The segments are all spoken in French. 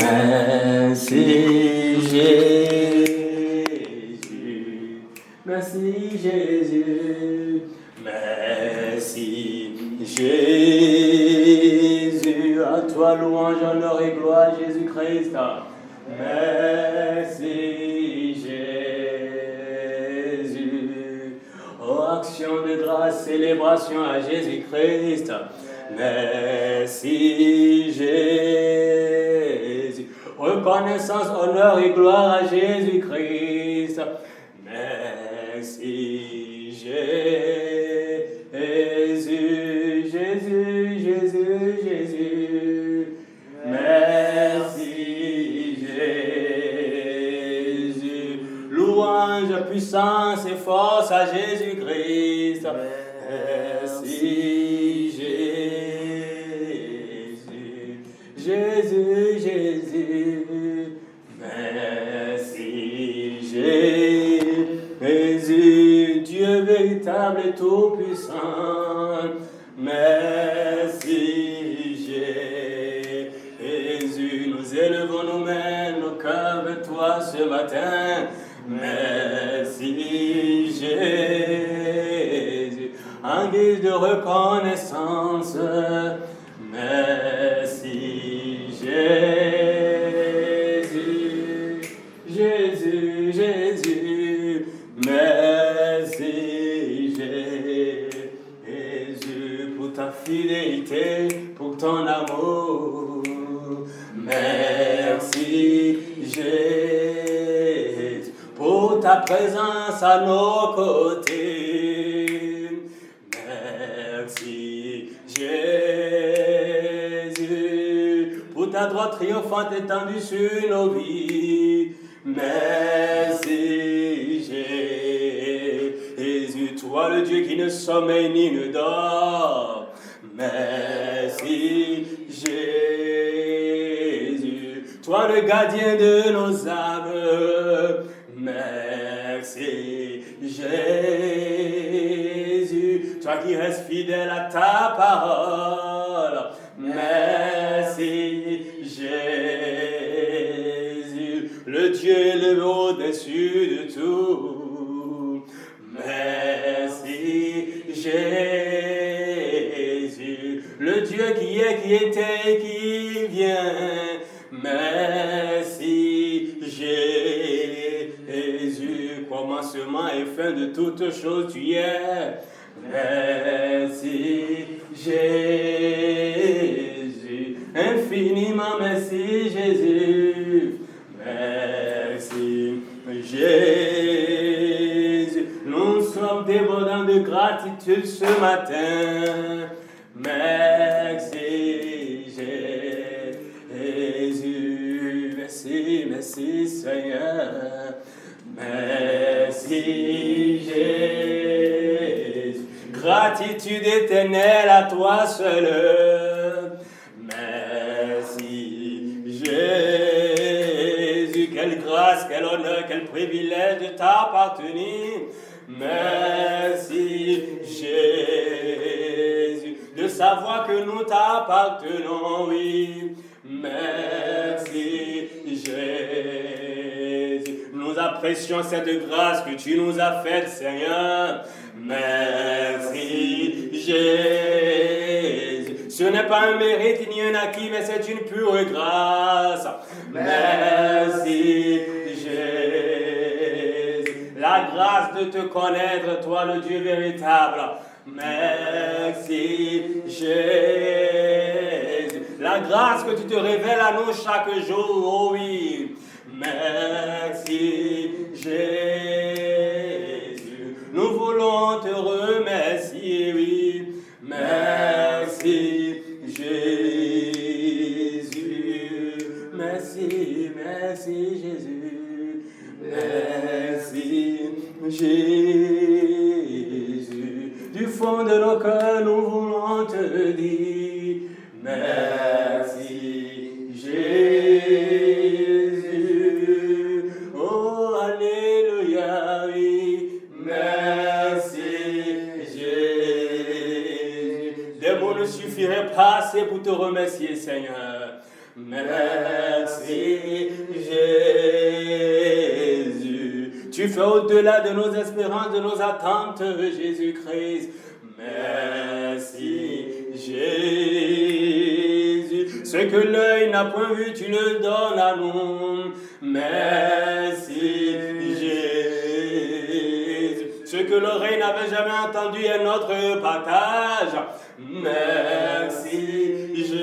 Merci Jésus, merci Jésus, merci Jésus, à toi louange, honneur et gloire Jésus-Christ. Merci Jésus, oh action de grâce, célébration à Jésus-Christ. Merci Jésus, reconnaissance, honneur et gloire à Jésus-Christ. Merci Jésus, Jésus, Jésus, Jésus. Merci Jésus, louange, puissance et force à Jésus-Christ. Merci Jésus, Jésus, Jésus. Merci Jésus, Dieu véritable et tout-puissant. Merci Jésus, nous élevons nous-mêmes nos cœurs vers toi ce matin. Merci Jésus, en guise de reconnaissance. Merci Jésus, Jésus, Jésus, merci Jésus pour ta fidélité, pour ton amour. Merci Jésus pour ta présence à nos côtés. Merci Jésus pour ta droite triomphante étendue sur nos vies. Merci Jésus, toi le Dieu qui ne sommeille ni ne dort. Merci Jésus, toi le gardien de nos âmes. Merci Jésus, toi qui restes fidèle à ta parole. Merci Jésus, le Dieu élevé au-dessus de tout. Merci Jésus, le Dieu qui est, qui était et qui vient. Merci Jésus, commencement et fin de toutes choses tu es. Merci Jésus, infiniment merci Jésus. Merci Jésus, nous sommes débordants de gratitude ce matin. Merci Jésus, merci, merci Seigneur. Merci Jésus, gratitude éternelle à toi seul. Merci Jésus, quelle grâce, quel honneur, quel privilège de t'appartenir. Merci Jésus, de savoir que nous t'appartenons, oui. Merci Jésus, nous apprécions cette grâce que tu nous as faite, Seigneur. Merci Jésus, ce n'est pas un mérite ni un acquis, mais c'est une pure grâce. Merci Jésus, la grâce de te connaître, toi le Dieu véritable. Merci Jésus, la grâce que tu te révèles à nous chaque jour, oh oui. Merci Jésus, nous voulons te remercier, oui. Merci Jésus, merci, merci Jésus, merci Jésus, du fond de nos cœurs nous voulons te dire merci Jésus, oh alléluia, oui, merci Jésus. Des mots ne suffiraient pas assez pour te remercier, Seigneur. Merci Jésus. Tu fais au-delà de nos espérances, de nos attentes, Jésus-Christ. Merci Jésus. Ce que l'œil n'a point vu, tu le donnes à nous. Merci Jésus. Ce que l'oreille n'avait jamais entendu est notre partage. Merci Jésus.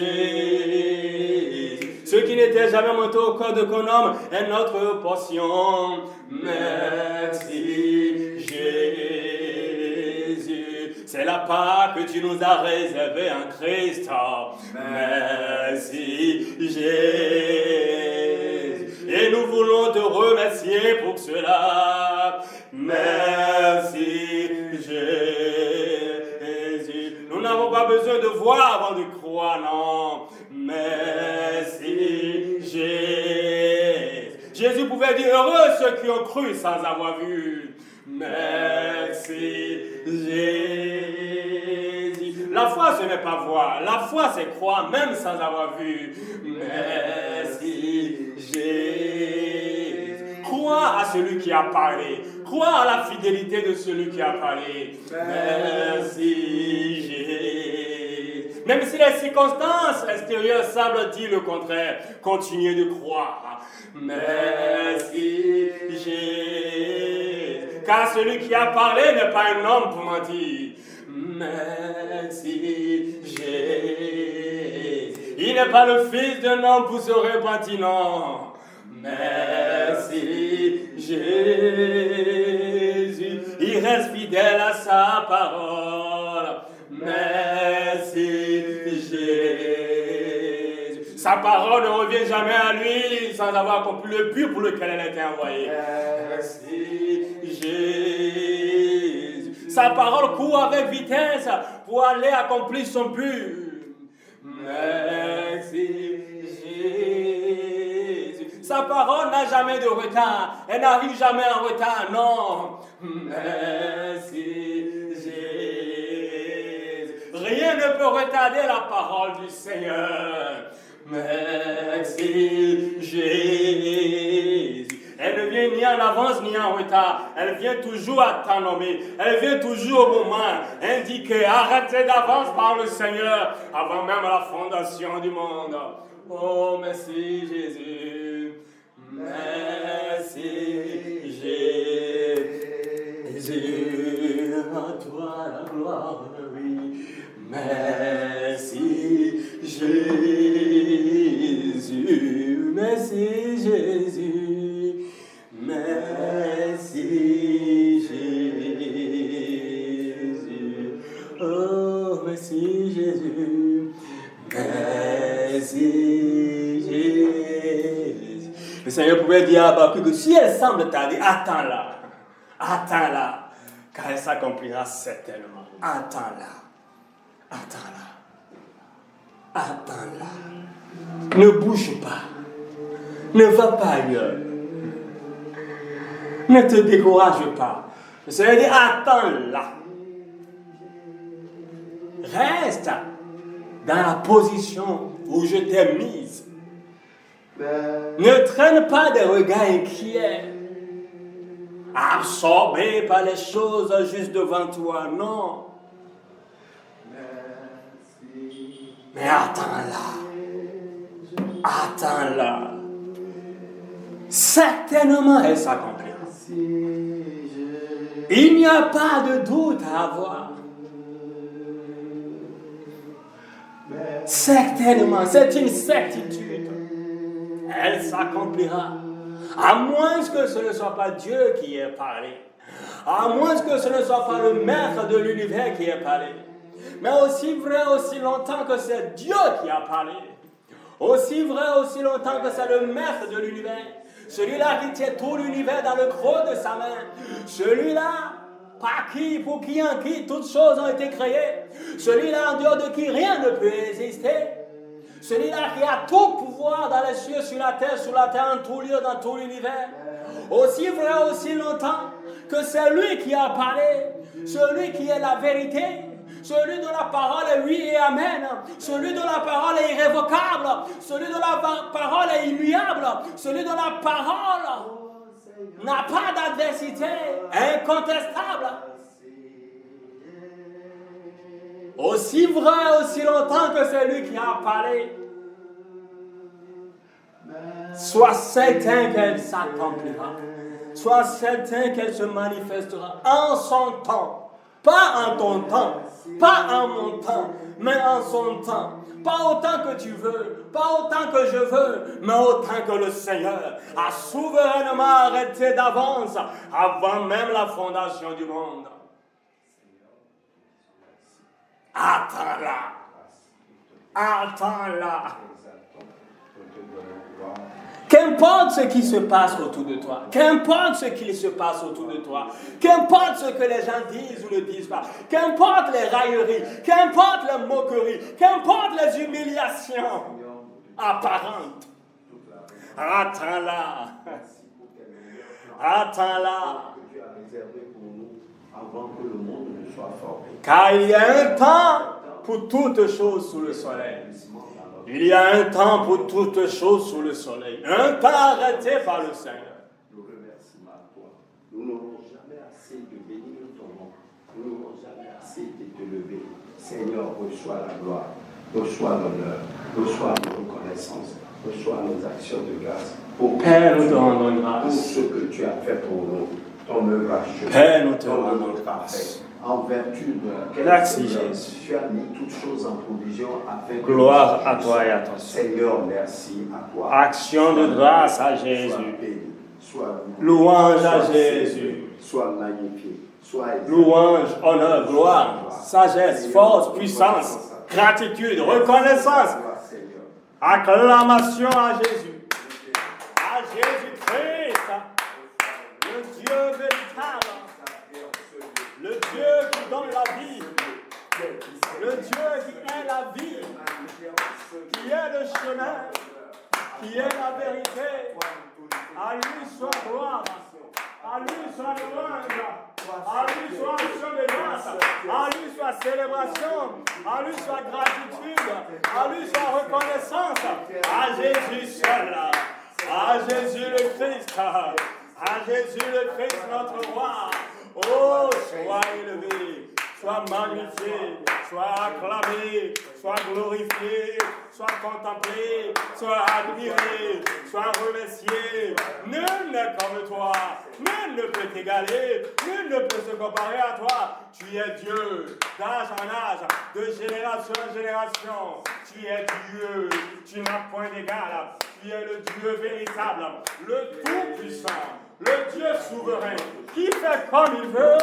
Ce qui n'était jamais monté au corps de qu'un homme est notre portion. Merci Jésus. C'est la part que tu nous as réservée en Christ. Merci Jésus. Et nous voulons te remercier pour cela. Merci Jésus. Nous n'avons pas besoin de voir avant de croire, non. Merci Jésus. Jésus pouvait dire heureux ceux qui ont cru sans avoir vu. Merci Jésus. La foi, ce n'est pas voir. La foi, c'est croire même sans avoir vu. Merci Jésus. Croire à celui qui a parlé. Croire à la fidélité de celui qui a parlé. Merci Jésus. Même si les circonstances extérieures semblent dire le contraire, continuez de croire. Merci Jésus. Car celui qui a parlé n'est pas un homme pour mentir. Merci Jésus. Il n'est pas le fils d'un homme pour se repentir, non. Merci Jésus. Il reste fidèle à sa parole. Merci Jésus. Sa parole ne revient jamais à lui sans avoir accompli le but pour lequel elle a été envoyée. Merci Jésus. Sa parole court avec vitesse pour aller accomplir son but. Merci Jésus. Sa parole n'a jamais de retard. Elle n'arrive jamais en retard, non. Merci Jésus. Rien ne peut retarder la parole du Seigneur. Merci Jésus. Elle ne vient ni en avance ni en retard. Elle vient toujours à temps nommé. Elle vient toujours au moment indiqué, arrêté d'avance par le Seigneur, avant même la fondation du monde. Oh, merci Jésus. Merci Jésus. À toi la gloire, oui. Merci Jésus. Merci Jésus. Merci Jésus. Oh, merci Jésus. Merci Jésus. Le Seigneur pouvait dire à Habakkuk que si elle semble tarder, attends-la. Attends-la. Car elle s'accomplira certainement. Attends-la. Attends-la. Attends-la. Ne bouge pas. Ne va pas ailleurs. Ne te décourage pas. Le Seigneur dit, attends-la. Reste dans la position où je t'ai mise. Ne traîne pas des regards inquiets, absorbé par les choses juste devant toi, non. Mais attends-la. Attends-la. Certainement, elle s'accomplira. Il n'y a pas de doute à avoir. Certainement, c'est une certitude. Elle s'accomplira. À moins que ce ne soit pas Dieu qui ait parlé. À moins que ce ne soit pas le maître de l'univers qui ait parlé. Mais aussi vrai, aussi longtemps que c'est Dieu qui a parlé. Aussi vrai, aussi longtemps que c'est le maître de l'univers. Celui-là qui tient tout l'univers dans le creux de sa main. Celui-là, par qui, pour qui, en qui, toutes choses ont été créées. Celui-là, en dehors de qui rien ne peut exister. Celui-là qui a tout pouvoir dans les cieux, sur la terre, en tout lieu, dans tout l'univers. Aussi vrai, aussi longtemps que c'est lui qui a parlé. Celui qui est la vérité. Celui dont la parole est oui et amen. Celui dont la parole est irrévocable. Celui dont la parole est immuable. Celui dont la parole n'a pas d'adversité, incontestable. Aussi vrai, aussi longtemps que c'est lui qui a parlé, sois certain qu'elle s'accomplira. Sois certain qu'elle se manifestera en son temps. Pas en ton temps, pas en mon temps, mais en son temps. Pas autant que tu veux, pas autant que je veux, mais autant que le Seigneur a souverainement arrêté d'avance avant même la fondation du monde. Attends-la. Attends-la. Qu'importe ce qui se passe autour de toi, qu'importe ce qui se passe autour de toi, qu'importe ce que les gens disent ou ne disent pas, qu'importe les railleries, qu'importe les moqueries, qu'importe les humiliations apparentes, attends-la. Attends-la. Car il y a un temps pour toutes choses sous le soleil. Il y a un temps pour toutes choses sous le soleil. Un temps arrêté par le Seigneur. Nous remercions à toi. Nous n'aurons jamais assez de bénir ton nom. Nous n'aurons jamais assez de te lever. Seigneur, reçois la gloire, reçois l'honneur, reçois nos reconnaissances, reçois nos actions de grâce. Père, nous te rendons grâce. Pour ce que tu as fait pour nous, ton œuvre achevée. Père, nous te rendons grâce. En vertu de laquelle Merci, Jésus. Tu as mis toutes choses en provision afin que gloire à toi et à ton Seigneur, merci à toi. Action de grâce à Jésus. Sois louange à Jésus. Sois magnifié. Sois louange, honneur, gloire, sagesse, force, puissance, gratitude, reconnaissance. Acclamation à Jésus. À Jésus-Christ. Le Dieu véritable. Le Dieu qui donne la vie. Le Dieu qui est la vie. Qui est le chemin. Qui est la vérité. À lui soit gloire. À lui soit louange. À lui soit action de grâce. À lui soit célébration. À lui soit gratitude. À lui soit reconnaissance. À Jésus seul. À Jésus le Christ. À Jésus le Christ notre roi. Oh, sois élevé, sois magnifié, sois acclamé, sois glorifié, sois contemplé, sois admiré, sois remercié. Nul n'est comme toi, nul ne peut t'égaler, nul ne peut se comparer à toi. Tu es Dieu, d'âge en âge, de génération en génération. Tu es Dieu, tu n'as point d'égal. Tu es le Dieu véritable, le Tout-Puissant. Le Dieu souverain, qui fait comme il veut,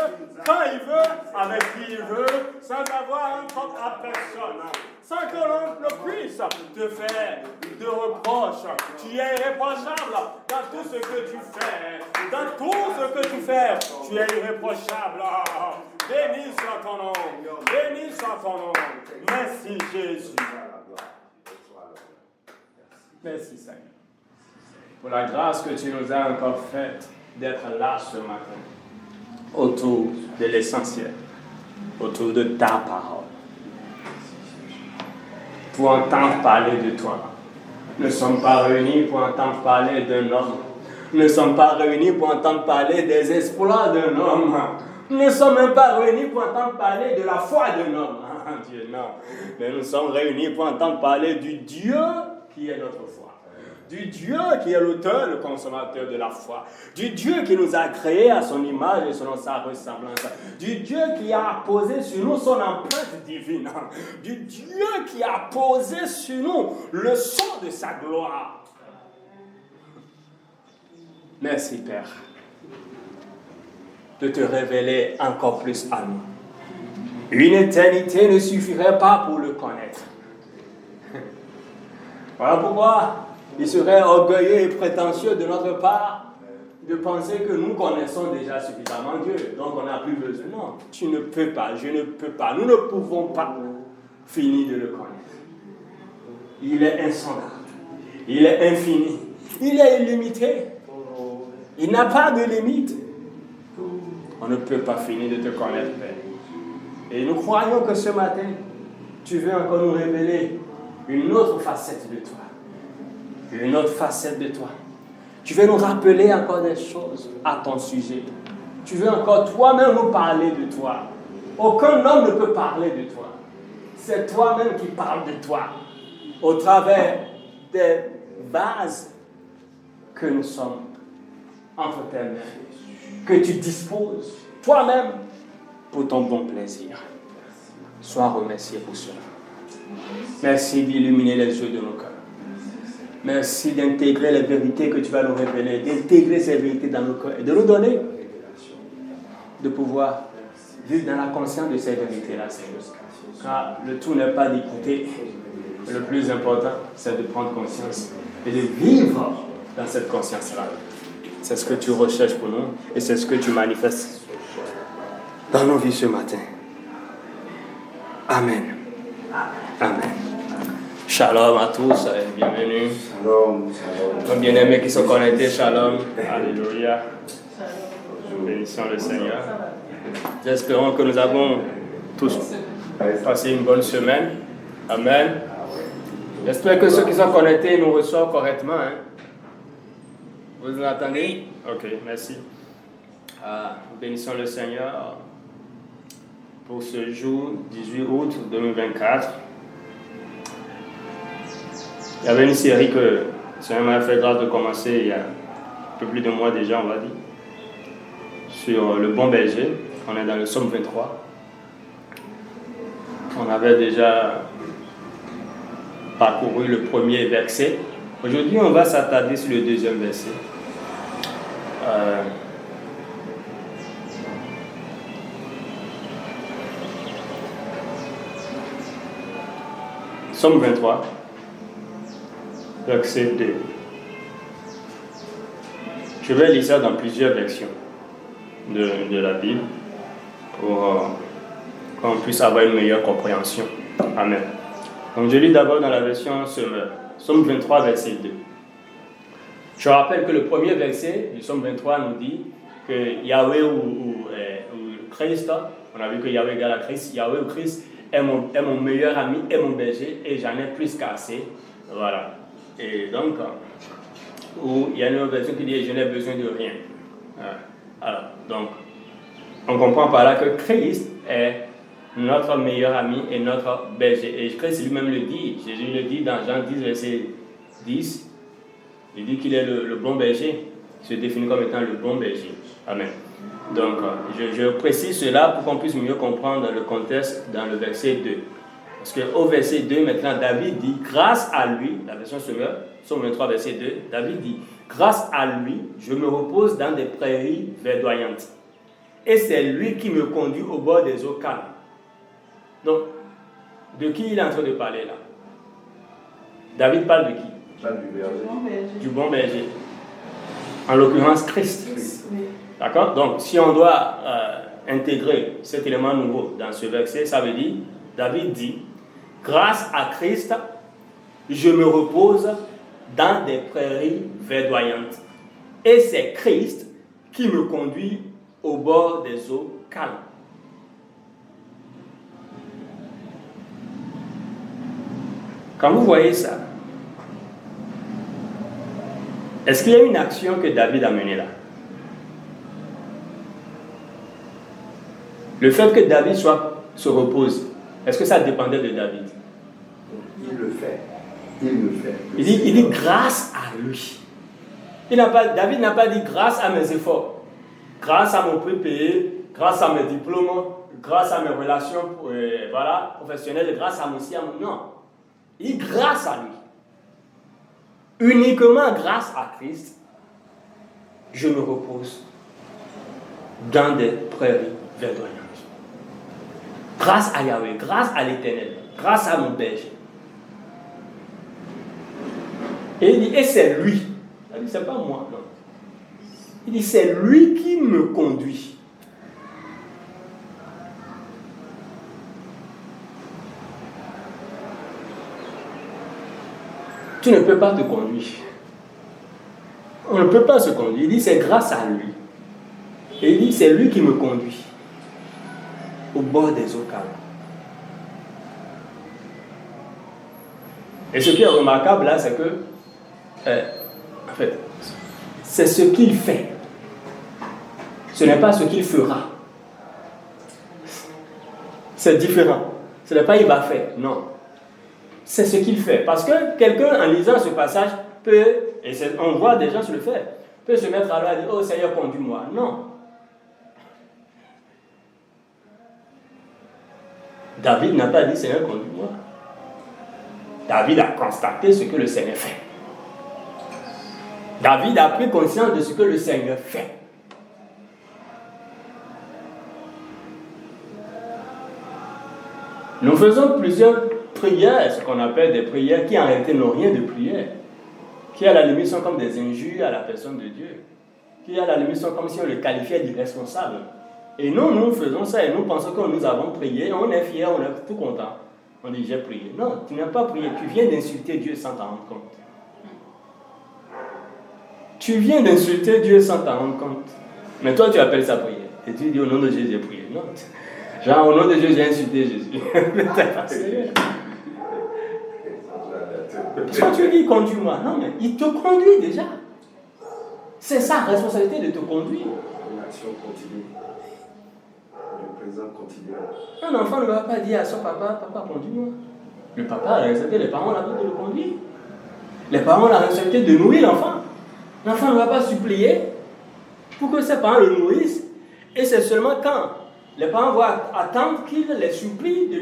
quand il veut, avec qui il veut, sans avoir un compte à personne, sans que l'on ne puisse te faire de reproches. Tu es irréprochable dans tout ce que tu fais. Dans tout ce que tu fais, tu es irréprochable. Béni soit ton nom. Béni soit ton nom. Merci Jésus. Merci Seigneur. Pour la grâce que tu nous as encore faite d'être là ce matin, autour de l'essentiel, autour de ta parole, pour entendre parler de toi. Nous ne sommes pas réunis pour entendre parler d'un homme. Nous ne sommes pas réunis pour entendre parler des exploits d'un homme. Nous ne sommes même pas réunis pour entendre parler de la foi d'un homme. Dieu, non. Mais nous sommes réunis pour entendre parler du Dieu qui est notre foi. Du Dieu qui est l'auteur, le consommateur de la foi. Du Dieu qui nous a créés à son image et selon sa ressemblance. Du Dieu qui a posé sur nous son empreinte divine. Du Dieu qui a posé sur nous le son de sa gloire. Merci Père de te révéler encore plus à nous. Une éternité ne suffirait pas pour le connaître. Voilà pourquoi il serait orgueilleux et prétentieux de notre part de penser que nous connaissons déjà suffisamment Dieu. Donc on n'a plus besoin. Non, tu ne peux pas, je ne peux pas. Nous ne pouvons pas finir de le connaître. Il est insondable. Il est infini. Il est illimité. Il n'a pas de limite. On ne peut pas finir de te connaître, Père. Et nous croyons que ce matin, tu veux encore nous révéler une autre facette de toi. Une autre facette de toi. Tu veux nous rappeler encore des choses à ton sujet. Tu veux encore toi-même nous parler de toi. Aucun homme ne peut parler de toi. C'est toi-même qui parles de toi. Au travers des bases que nous sommes entre tes mains. Que tu disposes toi-même pour ton bon plaisir. Sois remercié pour cela. Merci d'illuminer les yeux de nos cœurs. Merci d'intégrer les vérités que tu vas nous révéler, d'intégrer ces vérités dans nos cœurs et de nous donner de pouvoir vivre dans la conscience de ces vérités-là, Seigneur. Car le tout n'est pas d'écouter, le plus important, c'est de prendre conscience et de vivre dans cette conscience-là. C'est ce que tu recherches pour nous et c'est ce que tu manifestes dans nos vies ce matin. Amen. Amen. Shalom à tous et bienvenue. Shalom. Nos bien-aimés qui sont connectés, shalom. Alléluia. Bénissons le Seigneur. J'espère que nous avons tous passé une bonne semaine. Amen. J'espère que ceux qui sont connectés nous reçoivent correctement. Hein? Vous entendez? Ok, merci. Bénissons le Seigneur pour ce jour, 18 août 2024. Il y avait une série que le Seigneur m'a fait grâce de commencer il y a un peu plus de mois déjà, on va dire, sur le bon berger. On est dans le psaume 23. On avait déjà parcouru le premier verset. Aujourd'hui, on va s'attarder sur le deuxième verset. Psaume 23, verset 2. Je vais lire ça dans plusieurs versions de la Bible pour qu'on puisse avoir une meilleure compréhension. Amen. Donc je lis d'abord dans la version Semeur, Psaume 23, verset 2. Je rappelle que le premier verset du Psaume 23 nous dit que Yahweh ou Christ, on a vu que Yahweh égale à Christ, Yahweh ou Christ est mon meilleur ami, est mon berger et j'en ai plus qu'assez. Voilà. Et donc, où il y a une autre version qui dit je n'ai besoin de rien. Alors, donc, on comprend par là que Christ est notre meilleur ami et notre berger. Et Christ lui-même le dit. Jésus le dit dans Jean 10, verset 10. Il dit qu'il est le bon berger. Il se définit comme étant le bon berger. Amen. Donc, je précise cela pour qu'on puisse mieux comprendre le contexte dans le verset 2. Parce qu'au verset 2, maintenant, David dit, grâce à lui, la version Semeur, Psaume 23, verset 2, David dit, grâce à lui, je me repose dans des prairies verdoyantes. Et c'est lui qui me conduit au bord des eaux calmes. Donc, de qui il est en train de parler là? David parle de qui? Du bon berger. En l'occurrence, Christ. D'accord? Donc, si on doit intégrer cet élément nouveau dans ce verset, ça veut dire, David dit, grâce à Christ, je me repose dans des prairies verdoyantes. Et c'est Christ qui me conduit au bord des eaux calmes. Quand vous voyez ça, est-ce qu'il y a une action que David a menée là? Le fait que David se repose, est-ce que ça dépendait de David? Il le fait. Il le fait. Il dit grâce à lui. David n'a pas dit grâce à mes efforts, grâce à mon prix payé, grâce à mes diplômes, grâce à mes relations professionnelles, grâce à mon si, non. Il dit grâce à lui. Uniquement grâce à Christ, je me repose dans des prairies verdoyantes. Grâce à Yahweh, grâce à l'Éternel, grâce à mon berger. Et il dit, et c'est lui. Il dit, c'est pas moi, non. Il dit, c'est lui qui me conduit. Tu ne peux pas te conduire. On ne peut pas se conduire. Il dit, c'est grâce à lui. Et il dit, c'est lui qui me conduit. au bord des eaux calmes. Et ce qui est remarquable là, c'est que, en fait, c'est ce qu'il fait. Ce n'est pas ce qu'il fera. C'est différent. Ce n'est pas il va faire, non. C'est ce qu'il fait. Parce que quelqu'un, en lisant ce passage, peut, et on voit des gens se le faire, peut se mettre alors à dire, oh Seigneur, conduis-moi. Non. David n'a pas dit, Seigneur, conduis-moi. David a constaté ce que le Seigneur fait. David a pris conscience de ce que le Seigneur fait. Nous faisons plusieurs prières, ce qu'on appelle des prières qui en réalité n'ont rien de prière, qui à la limite sont comme des injures à la personne de Dieu, qui à la limite sont comme si on le qualifiait d'irresponsable. Et nous faisons ça et nous pensons que nous avons prié, on est fiers, on est tout content. On dit j'ai prié. Non, tu n'as pas prié, tu viens d'insulter Dieu sans t'en rendre compte. Tu viens d'insulter Dieu sans t'en rendre compte. Mais toi tu appelles ça prière. Et tu dis au nom de Jésus j'ai prié. Non. Genre, au nom de Dieu, j'ai insulté Jésus. Quand tu dis conduis-moi, non, mais il te conduit déjà. C'est sa responsabilité de te conduire. Une action continue. Le présent continue. Un enfant ne va pas dire à son papa, papa, conduis-moi. Le papa a la responsabilité, les parents ont la vie de le conduire. Les parents ont la responsabilité de nourrir l'enfant. L'enfant ne va pas supplier pour que ses parents le nourrissent. Et c'est seulement quand les parents vont attendre qu'il les supplie de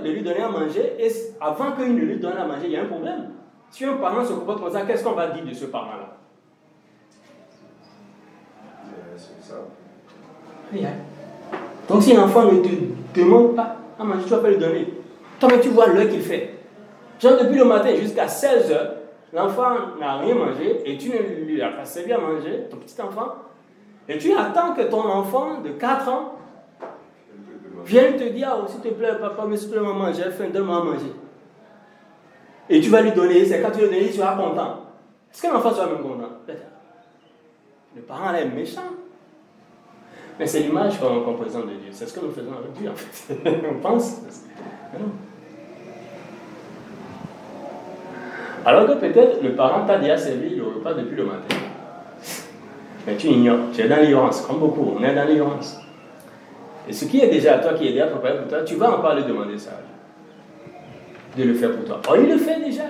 lui donner à manger, et avant qu'il ne lui donne à manger, il y a un problème. Si un parent se comporte comme ça, qu'est-ce qu'on va dire de ce parent-là? C'est ça. Donc si l'enfant ne te demande pas à manger, tu vas pas lui donner. Toi, mais tu vois l'heure qu'il fait. Genre depuis le matin jusqu'à 16h, l'enfant n'a rien mangé, et tu ne lui as pas servi à manger, ton petit enfant, et tu attends que ton enfant de 4 ans vienne te dire, oh, s'il te plaît, papa, mais s'il te plaît, maman, j'ai faim, donne-moi à manger. Et tu vas lui donner, c'est quand tu lui donnes, il sera content. Est-ce que l'enfant sera même content? Le parent est méchant. Mais c'est l'image qu'on présente de Dieu. C'est ce que nous faisons avec Dieu, en fait. On pense. Non. Alors que peut-être le parent t'a déjà servi le repas depuis le matin. Mais tu ignores, tu es dans l'ignorance, comme beaucoup, on est dans l'ignorance. Et ce qui est déjà à toi, qui est déjà préparé pour toi, tu vas encore lui demander ça, de le faire pour toi. Oh, il le fait déjà.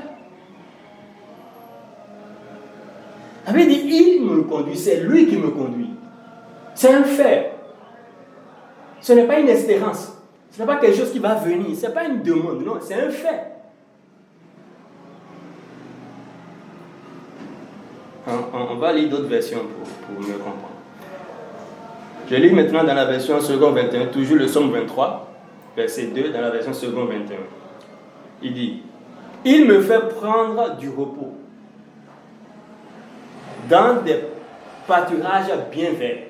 Il avait dit, il me conduit, c'est lui qui me conduit. C'est un fait. Ce n'est pas une espérance. Ce n'est pas quelque chose qui va venir. Ce n'est pas une demande, non, c'est un fait. On va lire d'autres versions pour mieux comprendre. Je lis maintenant dans la version second 21, toujours le psaume 23, verset 2, dans la version second 21. Il dit, « Il me fait prendre du repos dans des pâturages bien verts. »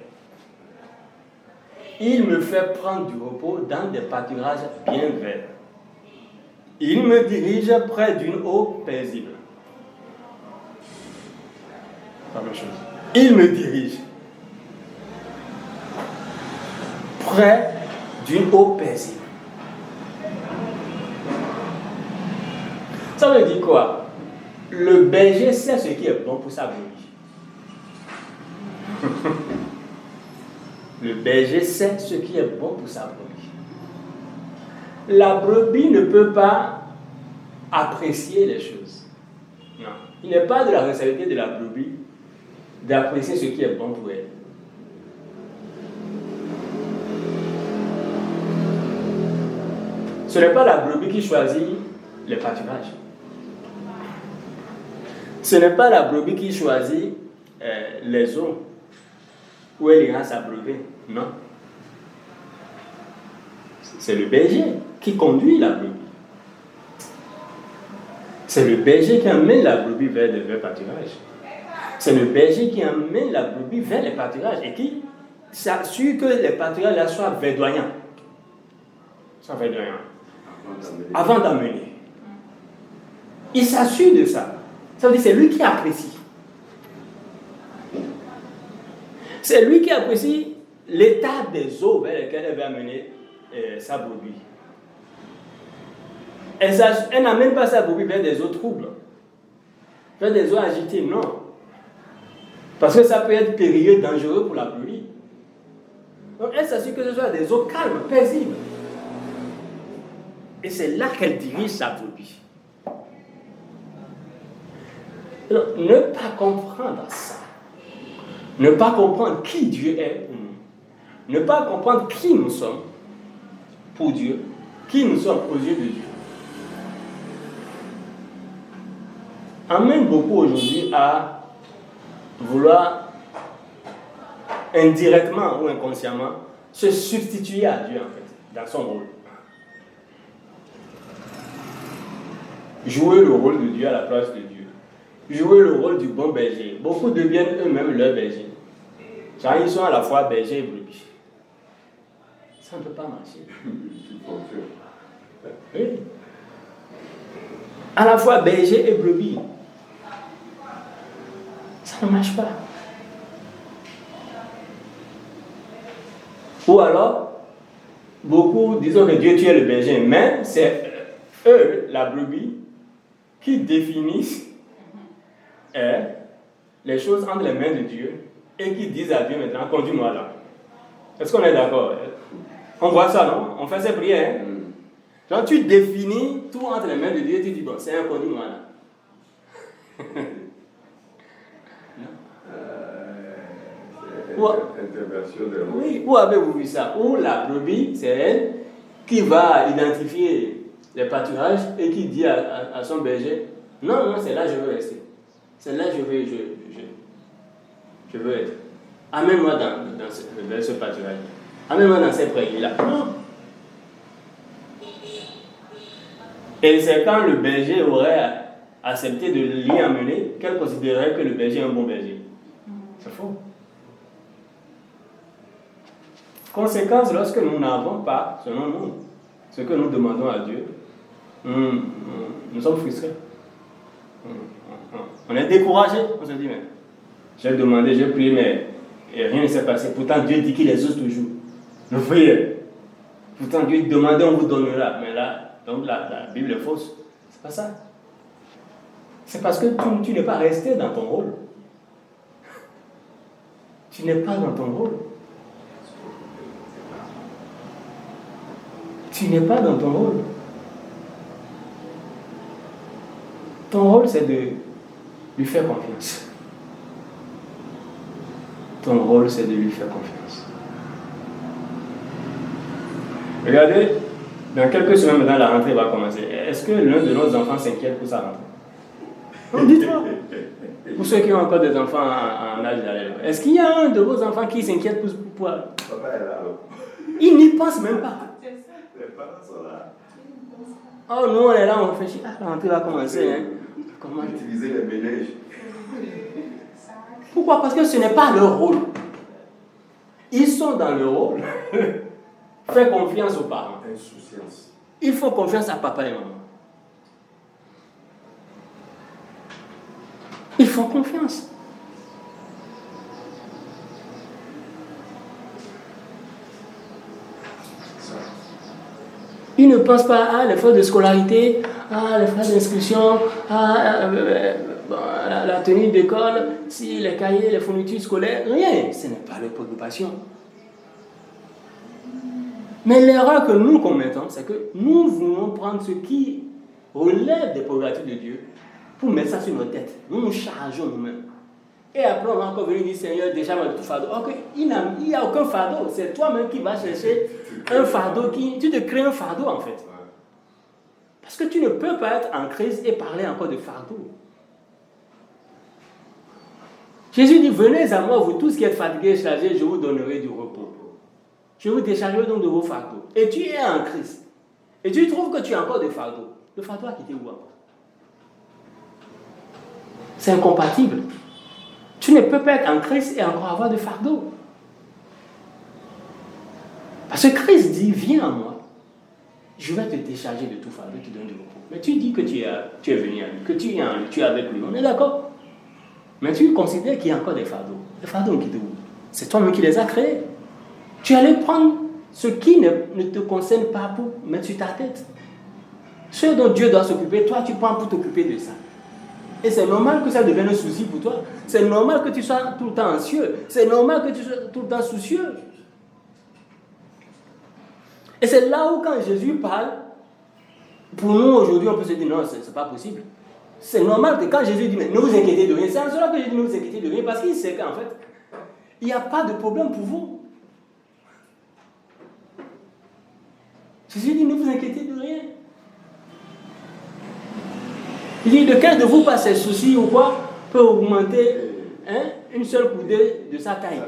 Il me fait prendre du repos dans des pâturages bien verts. Il me dirige près d'une eau paisible. La même chose. Il me dirige près d'une eau paisible. Ça veut dire quoi? Le berger sait ce qui est bon pour sa brebis. Le berger sait ce qui est bon pour sa brebis. La brebis ne peut pas apprécier les choses. Non. Il n'est pas de la responsabilité de la brebis d'apprécier ce qui est bon pour elle. Ce n'est pas la brebis qui choisit les pâturages. Ce n'est pas la brebis qui choisit les eaux où elle ira s'abreuver. Non. C'est le berger qui conduit la brebis. C'est le berger qui amène la brebis vers les pâturages. C'est le berger qui amène la brebis vers les pâturages et qui s'assure que les pâturages soient verdoyants. Soient verdoyants. Avant d'amener. Il s'assure de ça. Ça veut dire que c'est lui qui apprécie. C'est lui qui apprécie l'état des eaux vers lesquelles elle va amener sa brebis. Elle n'amène pas sa brebis vers des eaux troubles, vers des eaux agitées, non. Parce que ça peut être périlleux, dangereux pour la brebis. Donc elle s'assure que ce soit des eaux calmes, paisibles. Et c'est là qu'elle dirige sa brebis. Alors, ne pas comprendre ça, ne pas comprendre qui Dieu est pour nous, ne pas comprendre qui nous sommes pour Dieu, qui nous sommes aux yeux de Dieu, amène beaucoup aujourd'hui à vouloir indirectement ou inconsciemment se substituer à Dieu en fait, dans son rôle. Jouer le rôle de Dieu à la place de Dieu. Jouer le rôle du bon berger. Beaucoup deviennent eux-mêmes leurs bergers. Car ils sont à la fois bergers et brebis. Ça ne peut pas marcher. Oui. À la fois berger et brebis. Ça ne marche pas. Ou alors, beaucoup disons que Dieu tu es le berger, mais c'est eux, la brebis, qui définissent les choses entre les mains de Dieu et qui disent à Dieu maintenant, conduis-moi là. Est-ce qu'on est d'accord? On voit ça, non? On fait ces prières. Quand tu définis tout entre les mains de Dieu, tu dis, bon, c'est un conduis-moi là. Oui, où avez-vous vu ça? Où la brebis, c'est elle qui va identifier les pâturages et qui dit à son berger, non, c'est là que je veux rester. C'est là que je veux être. Amène-moi dans ce pâturage. Amène-moi dans ces prairies-là. Non. Et c'est quand le berger aurait accepté de l'y amener qu'elle considérerait que le berger est un bon berger. C'est faux. Conséquence, lorsque nous n'avons pas, selon nous, ce que nous demandons à Dieu, nous sommes frustrés. On est découragé. On se dit, mais j'ai demandé, j'ai prié, mais rien ne s'est passé. Pourtant, Dieu dit qu'il exauce toujours. Nous prions. Pourtant, Dieu demandait, on vous donnera. Mais là, donc la Bible est fausse. C'est pas ça. C'est parce que tu n'es pas resté dans ton rôle. Tu n'es pas dans ton rôle. Tu n'es pas dans ton rôle. Ton rôle, c'est de lui faire confiance. Ton rôle, c'est de lui faire confiance. Regardez, dans quelques semaines maintenant, la rentrée va commencer. Est-ce que l'un de nos enfants s'inquiète pour sa rentrée? Non, dites-moi. Pour ceux qui ont encore des enfants en âge d'aller à l'école, est-ce qu'il y a un de vos enfants qui s'inquiète pour il n'y pense même pas. Les parents sont là. Oh, nous, on est là, on réfléchit. La rentrée va commencer. Hein. Comment utiliser les ménages? Pourquoi? Parce que ce n'est pas leur rôle. Ils sont dans le rôle. Fais confiance aux parents. Insouciance. Il faut confiance à papa et maman. Ils font confiance. Ils ne pensent pas à l'effort de scolarité, à l'effort d'inscription, à la tenue d'école, si les cahiers, les fournitures scolaires, rien. Ce n'est pas leur préoccupation. Mais l'erreur que nous commettons, c'est que nous voulons prendre ce qui relève des prérogatives de Dieu pour mettre ça sur nos têtes. Nous nous chargeons nous-mêmes. Et après, on va encore venir dire, Seigneur, décharge tout fardeau. Ok, il n'y a aucun fardeau. C'est toi-même qui vas chercher un fardeau. Tu te crées un fardeau, en fait. Parce que tu ne peux pas être en crise et parler encore de fardeau. Jésus dit, venez à moi, vous tous qui êtes fatigués et chargés, je vous donnerai du repos. Je vous déchargerai donc de vos fardeaux. Et tu es en crise. Et tu trouves que tu as encore des fardeaux. Le fardeau a quitté où encore? C'est incompatible. Tu ne peux pas être en Christ et encore avoir de fardeau. Parce que Christ dit, viens à moi, je vais te décharger de tout fardeau, te donner du repos. Mais tu dis que tu es venu à lui, que tu es avec lui, on est d'accord. Mais tu considères qu'il y a encore des fardeaux. Les fardeaux ont quitté où? C'est toi-même qui les as créés. Tu allais prendre ce qui ne te concerne pas pour mettre sur ta tête. Ce dont Dieu doit s'occuper, toi tu prends pour t'occuper de ça. Et c'est normal que ça devienne un souci pour toi. C'est normal que tu sois tout le temps anxieux. C'est normal que tu sois tout le temps soucieux. Et c'est là où quand Jésus parle, pour nous aujourd'hui on peut se dire non, c'est pas possible. C'est normal que quand Jésus dit mais ne vous inquiétez de rien, c'est en cela que Jésus dit ne vous inquiétez de rien, parce qu'il sait qu'en fait, il n'y a pas de problème pour vous. Jésus dit ne vous inquiétez de rien. Il dit lequel de vous par ses soucis ou quoi peut augmenter une seule coudée de sa taille.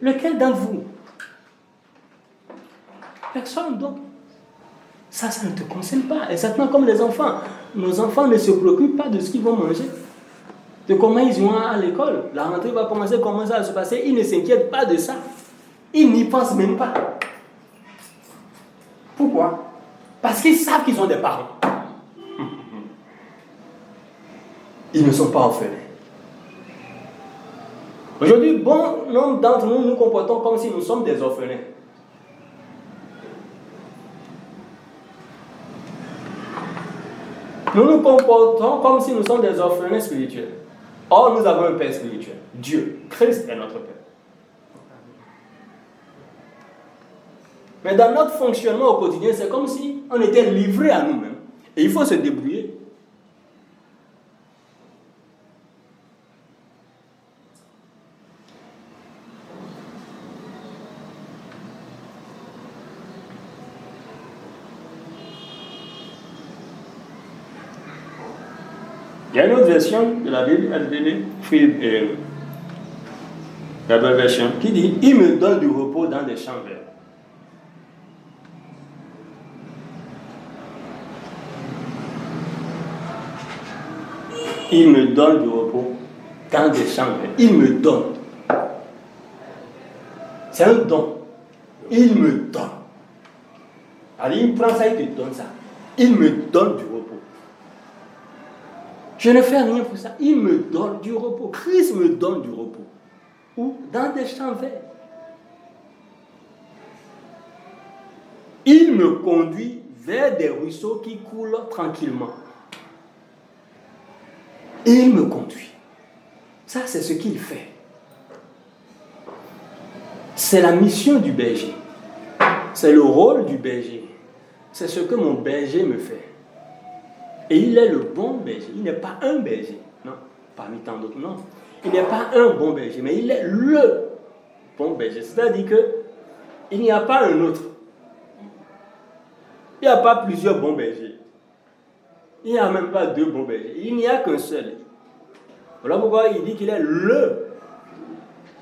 Lequel d'entre vous? Personne donc. Ça ne te concerne pas. Exactement comme les enfants. Nos enfants ne se préoccupent pas de ce qu'ils vont manger, de comment ils vont à l'école. La rentrée va commencer, comment ça va se passer. Ils ne s'inquiètent pas de ça. Ils n'y pensent même pas. Pourquoi? Parce qu'ils savent qu'ils ont des parents. Ils ne sont pas orphelins. Aujourd'hui, bon nombre d'entre nous nous comportons comme si nous sommes des orphelins. Nous nous comportons comme si nous sommes des orphelins spirituels. Or, nous avons un Père spirituel. Dieu, Christ est notre Père. Mais dans notre fonctionnement au quotidien, c'est comme si on était livré à nous-mêmes. Et il faut se débrouiller. Il y a une autre version de la Bible, la belle version, qui dit « Il me donne du repos dans des champs verts ». Il me donne du repos dans des champs verts. Il me donne. C'est un don. Il me donne. Alors il prend ça, il te donne ça. Il me donne du repos. Je ne fais rien pour ça. Il me donne du repos. Christ me donne du repos. Où? Dans des champs verts. Il me conduit vers des ruisseaux qui coulent tranquillement. Il me conduit. Ça, c'est ce qu'il fait. C'est la mission du berger. C'est le rôle du berger. C'est ce que mon berger me fait. Et il est le bon berger. Il n'est pas un berger. Non, parmi tant d'autres, non. Il n'est pas un bon berger, mais il est le bon berger. C'est-à-dire qu'il n'y a pas un autre. Il n'y a pas plusieurs bons bergers. Il n'y a même pas deux bons bergers. Il n'y a qu'un seul. Voilà pourquoi il dit qu'il est le.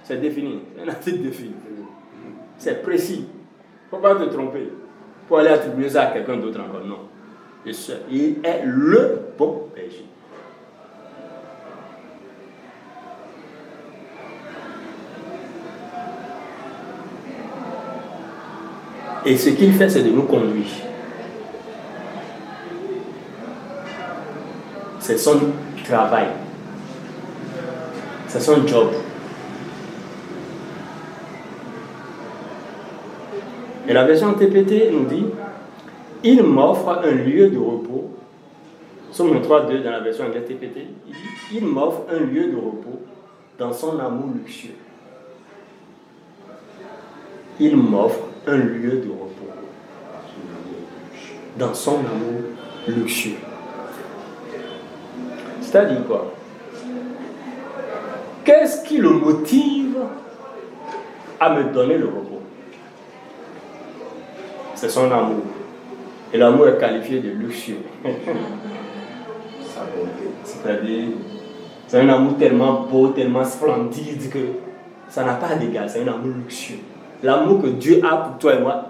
C'est défini. C'est un article défini. C'est précis. Il ne faut pas te tromper. Pour aller attribuer ça à quelqu'un d'autre encore. Non. Il est le bon berger. Et ce qu'il fait, c'est de nous conduire. C'est son travail. C'est son job. Et la version TPT nous dit « Il m'offre un lieu de repos ». Somme 3.2 dans la version anglaise TPT, il dit « Il m'offre un lieu de repos dans son amour luxueux ». Il m'offre un lieu de repos dans son amour luxueux. C'est-à-dire quoi? Qu'est-ce qui le motive à me donner le repos? C'est son amour. Et l'amour est qualifié de luxueux. C'est-à-dire, c'est un amour tellement beau, tellement splendide que ça n'a pas d'égal. C'est un amour luxueux. L'amour que Dieu a pour toi et moi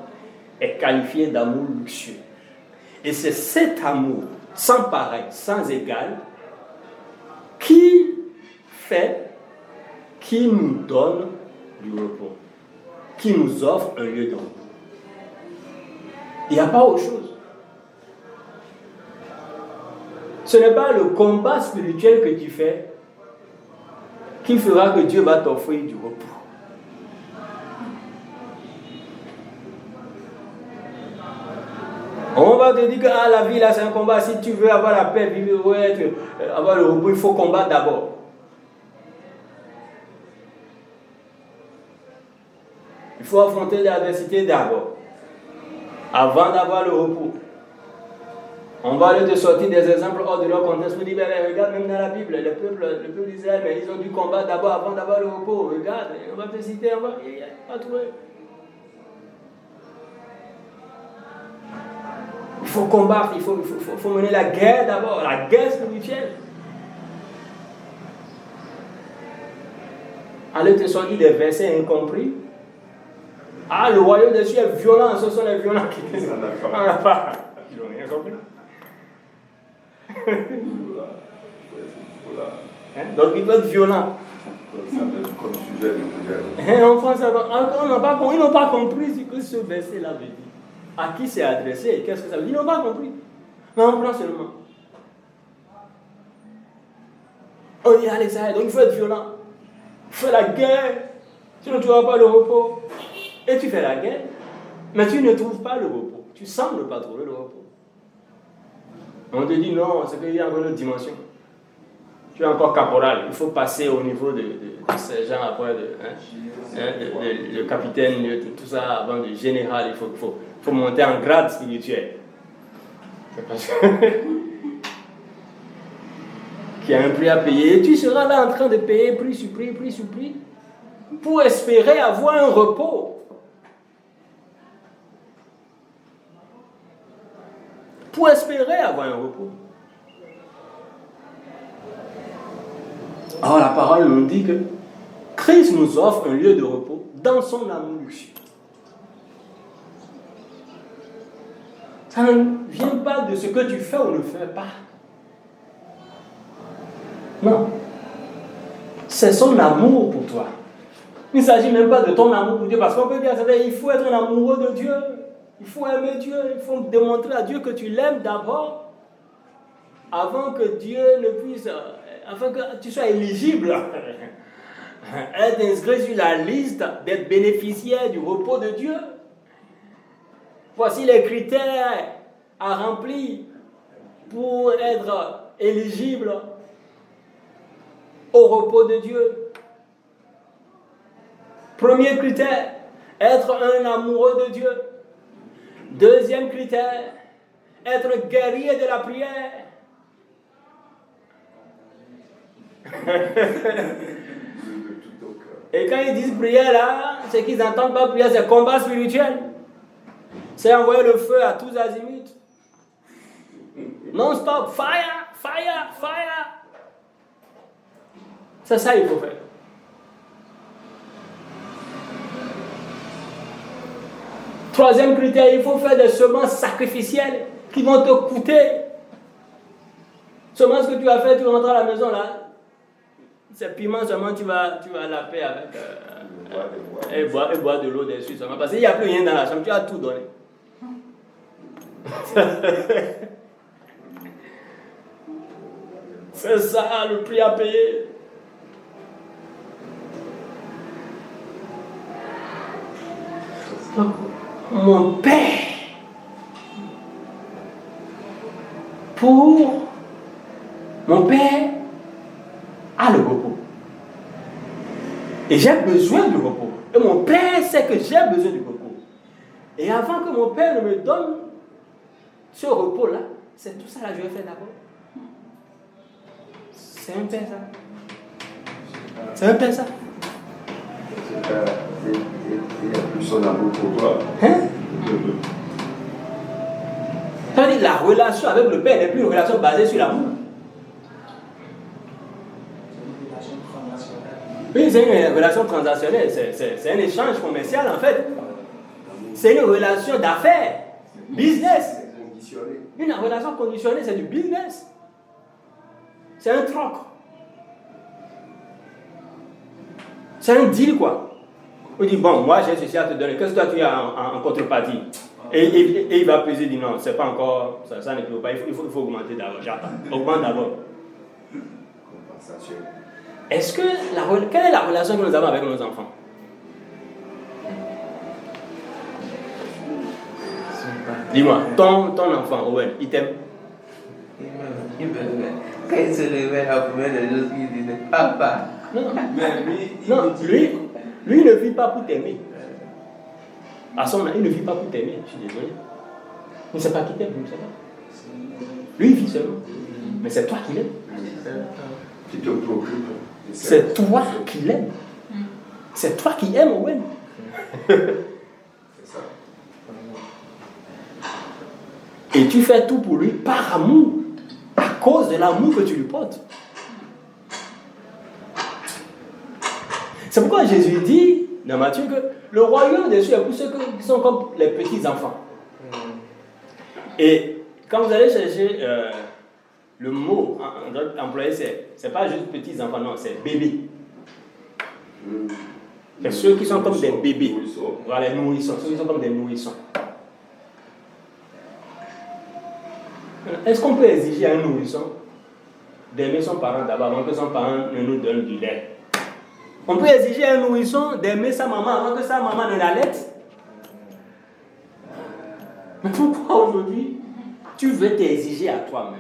est qualifié d'amour luxueux. Et c'est cet amour sans pareil, sans égal, qui fait, qui nous donne du repos, qui nous offre un lieu de repos. Il n'y a pas autre chose. Ce n'est pas le combat spirituel que tu fais qui fera que Dieu va t'offrir du repos. va te dire que la vie, là, c'est un combat. Si tu veux avoir la paix, vivre, avoir le repos, il faut combattre d'abord. Il faut affronter l'adversité d'abord, avant d'avoir le repos. On va aller te sortir des exemples hors de leur contexte. Vous dites, regarde, même dans la Bible, le peuple d'Israël, mais ils ont dû combattre d'abord avant d'avoir le repos. Regarde, on va te citer, on va trouver. Il faut combattre, il faut mener la guerre d'abord, la guerre spirituelle. Allez te sortir des versets incompris. Le royaume des cieux est violent, ce sont les violents qui... On n'a pas. Ils n'ont rien compris. Donc il doit être violent. En France, ils n'ont pas compris ce que ce verset-là veut dire. À qui c'est adressé? Qu'est-ce que ça veut dire? Ils n'ont pas compris. Mais on prend seulement. On dit, allez, ça, donc il faut être violent. Il faut la guerre. Sinon tu n'auras pas le repos. Et tu fais la guerre, mais tu ne trouves pas le repos. Tu sembles pas trouver le repos. On te dit non, c'est qu'il y a encore une autre dimension. Tu es encore caporal. Il faut passer au niveau de sergent après, de capitaine, de tout ça avant de général. Il faut monter en grade spirituel. Qui a un prix à payer. Et tu seras là en train de payer prix sur prix, pour espérer avoir un repos. Pour espérer avoir un repos. Alors la parole nous dit que Christ nous offre un lieu de repos dans son amour luxueux. Ça ne vient pas de ce que tu fais ou ne fais pas. Non. C'est son amour pour toi. Il ne s'agit même pas de ton amour pour Dieu, parce qu'on peut dire, il faut être un amoureux de Dieu. Il faut aimer Dieu, il faut démontrer à Dieu que tu l'aimes d'abord, avant que Dieu ne puisse, afin que tu sois éligible, être inscrit sur la liste d'être bénéficiaire du repos de Dieu. Voici les critères à remplir pour être éligible au repos de Dieu. Premier critère, être un amoureux de Dieu. Deuxième critère, être guerrier de la prière. Et quand ils disent prière là, c'est qu'ils n'entendent pas prière, c'est combat spirituel. C'est envoyer le feu à tous azimuts. Non-stop, fire, fire, fire. C'est ça qu'il faut faire. Troisième critère, il faut faire des semences sacrificielles qui vont te coûter. Semences que tu as fait, tu rentres à la maison là. C'est piment seulement, tu vas laper avec et boire de l'eau dessus seulement. Parce qu'il n'y a plus rien dans la chambre, tu as tout donné. C'est ça le prix à payer. Mon Père, mon Père a le repos. Et j'ai besoin du repos. Et mon Père sait que j'ai besoin du repos. Et avant que mon Père ne me donne ce repos-là, c'est tout ça là que je vais faire d'abord. C'est un Père ça. C'est un Père ça. Il y a plus son amour pour toi. Ça veut dire la relation avec le Père n'est plus une relation basée sur l'amour. Oui, c'est une relation transactionnelle, c'est un échange commercial en fait. C'est une relation d'affaires, business. Une relation conditionnée, c'est du business. C'est un troc. C'est un deal quoi. On dit, bon, moi j'ai ceci à te donner, qu'est-ce que toi tu as en contrepartie? Et il va peser, dit non, c'est pas encore, ça ne peut pas, il faut augmenter d'abord, j'attends, augmente d'abord. Est-ce que, quelle est la relation que nous avons avec nos enfants? Dis-moi, ton enfant, Owen, il t'aime? Quand il se réveille, la première des choses qu'il dit, c'est papa. Non, lui, il ne vit pas pour t'aimer. À son âge, il ne vit pas pour t'aimer, je suis désolé. Il ne sait pas qui t'aime, il ne sait pas. Lui, il vit seulement. Mais c'est toi qui l'aimes. Qui te préoccupe. C'est toi qui l'aimes. C'est toi qui aimes, Owen. C'est ça. Et tu fais tout pour lui par amour, à cause de l'amour que tu lui portes. C'est pourquoi Jésus dit dans Matthieu que le royaume des cieux est pour ceux qui sont comme les petits enfants. Et quand vous allez chercher le mot employé, c'est pas juste petits enfants, non, c'est bébés. C'est ceux qui sont comme des bébés. Voilà, les nourrissons, ceux qui sont comme des nourrissons. Est-ce qu'on peut exiger à un nourrisson d'aimer son parent d'abord avant que son parent ne nous donne du lait? On peut exiger à un nourrisson d'aimer sa maman avant que sa maman ne l'allaite? Mais pourquoi aujourd'hui tu veux t'exiger à toi-même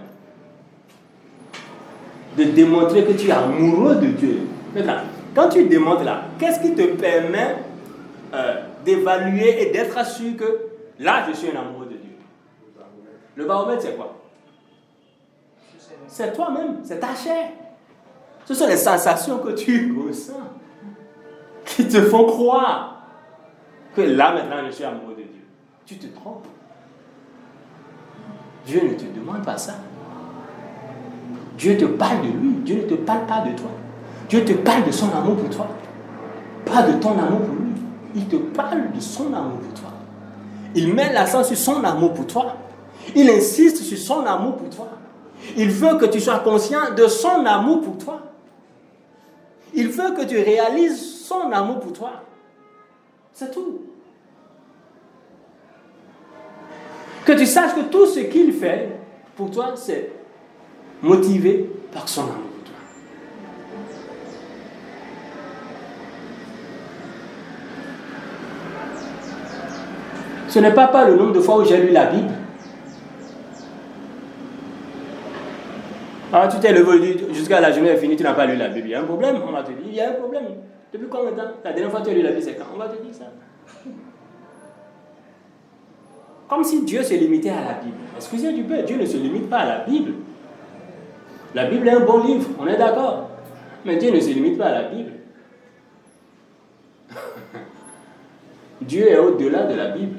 de démontrer que tu es amoureux de Dieu? Maintenant, quand tu démontres là, qu'est-ce qui te permet d'évaluer et d'être assuré que là je suis un amoureux de Dieu? Le baromètre, c'est quoi? C'est toi-même, c'est ta chair. Ce sont les sensations que tu ressens qui te font croire que là, maintenant, je suis amoureux de Dieu. Tu te trompes. Dieu ne te demande pas ça. Dieu te parle de lui. Dieu ne te parle pas de toi. Dieu te parle de son amour pour toi. Pas de ton amour pour lui. Il te parle de son amour pour toi. Il met l'accent sur son amour pour toi. Il insiste sur son amour pour toi. Il veut que tu sois conscient de son amour pour toi. Il veut que tu réalises son amour pour toi. C'est tout. Que tu saches que tout ce qu'il fait pour toi, c'est motivé par son amour pour toi. Ce n'est pas le nombre de fois où j'ai lu la Bible. Ah, tu t'es levé jusqu'à la journée est finie, tu n'as pas lu la Bible. Il y a un problème, on va te dire. Il y a un problème. Depuis combien de temps? La dernière fois que tu as lu la Bible, c'est quand? On va te dire ça. Comme si Dieu se limitait à la Bible. Excusez du peu, Dieu ne se limite pas à la Bible. La Bible est un bon livre, on est d'accord. Mais Dieu ne se limite pas à la Bible. Dieu est au-delà de la Bible.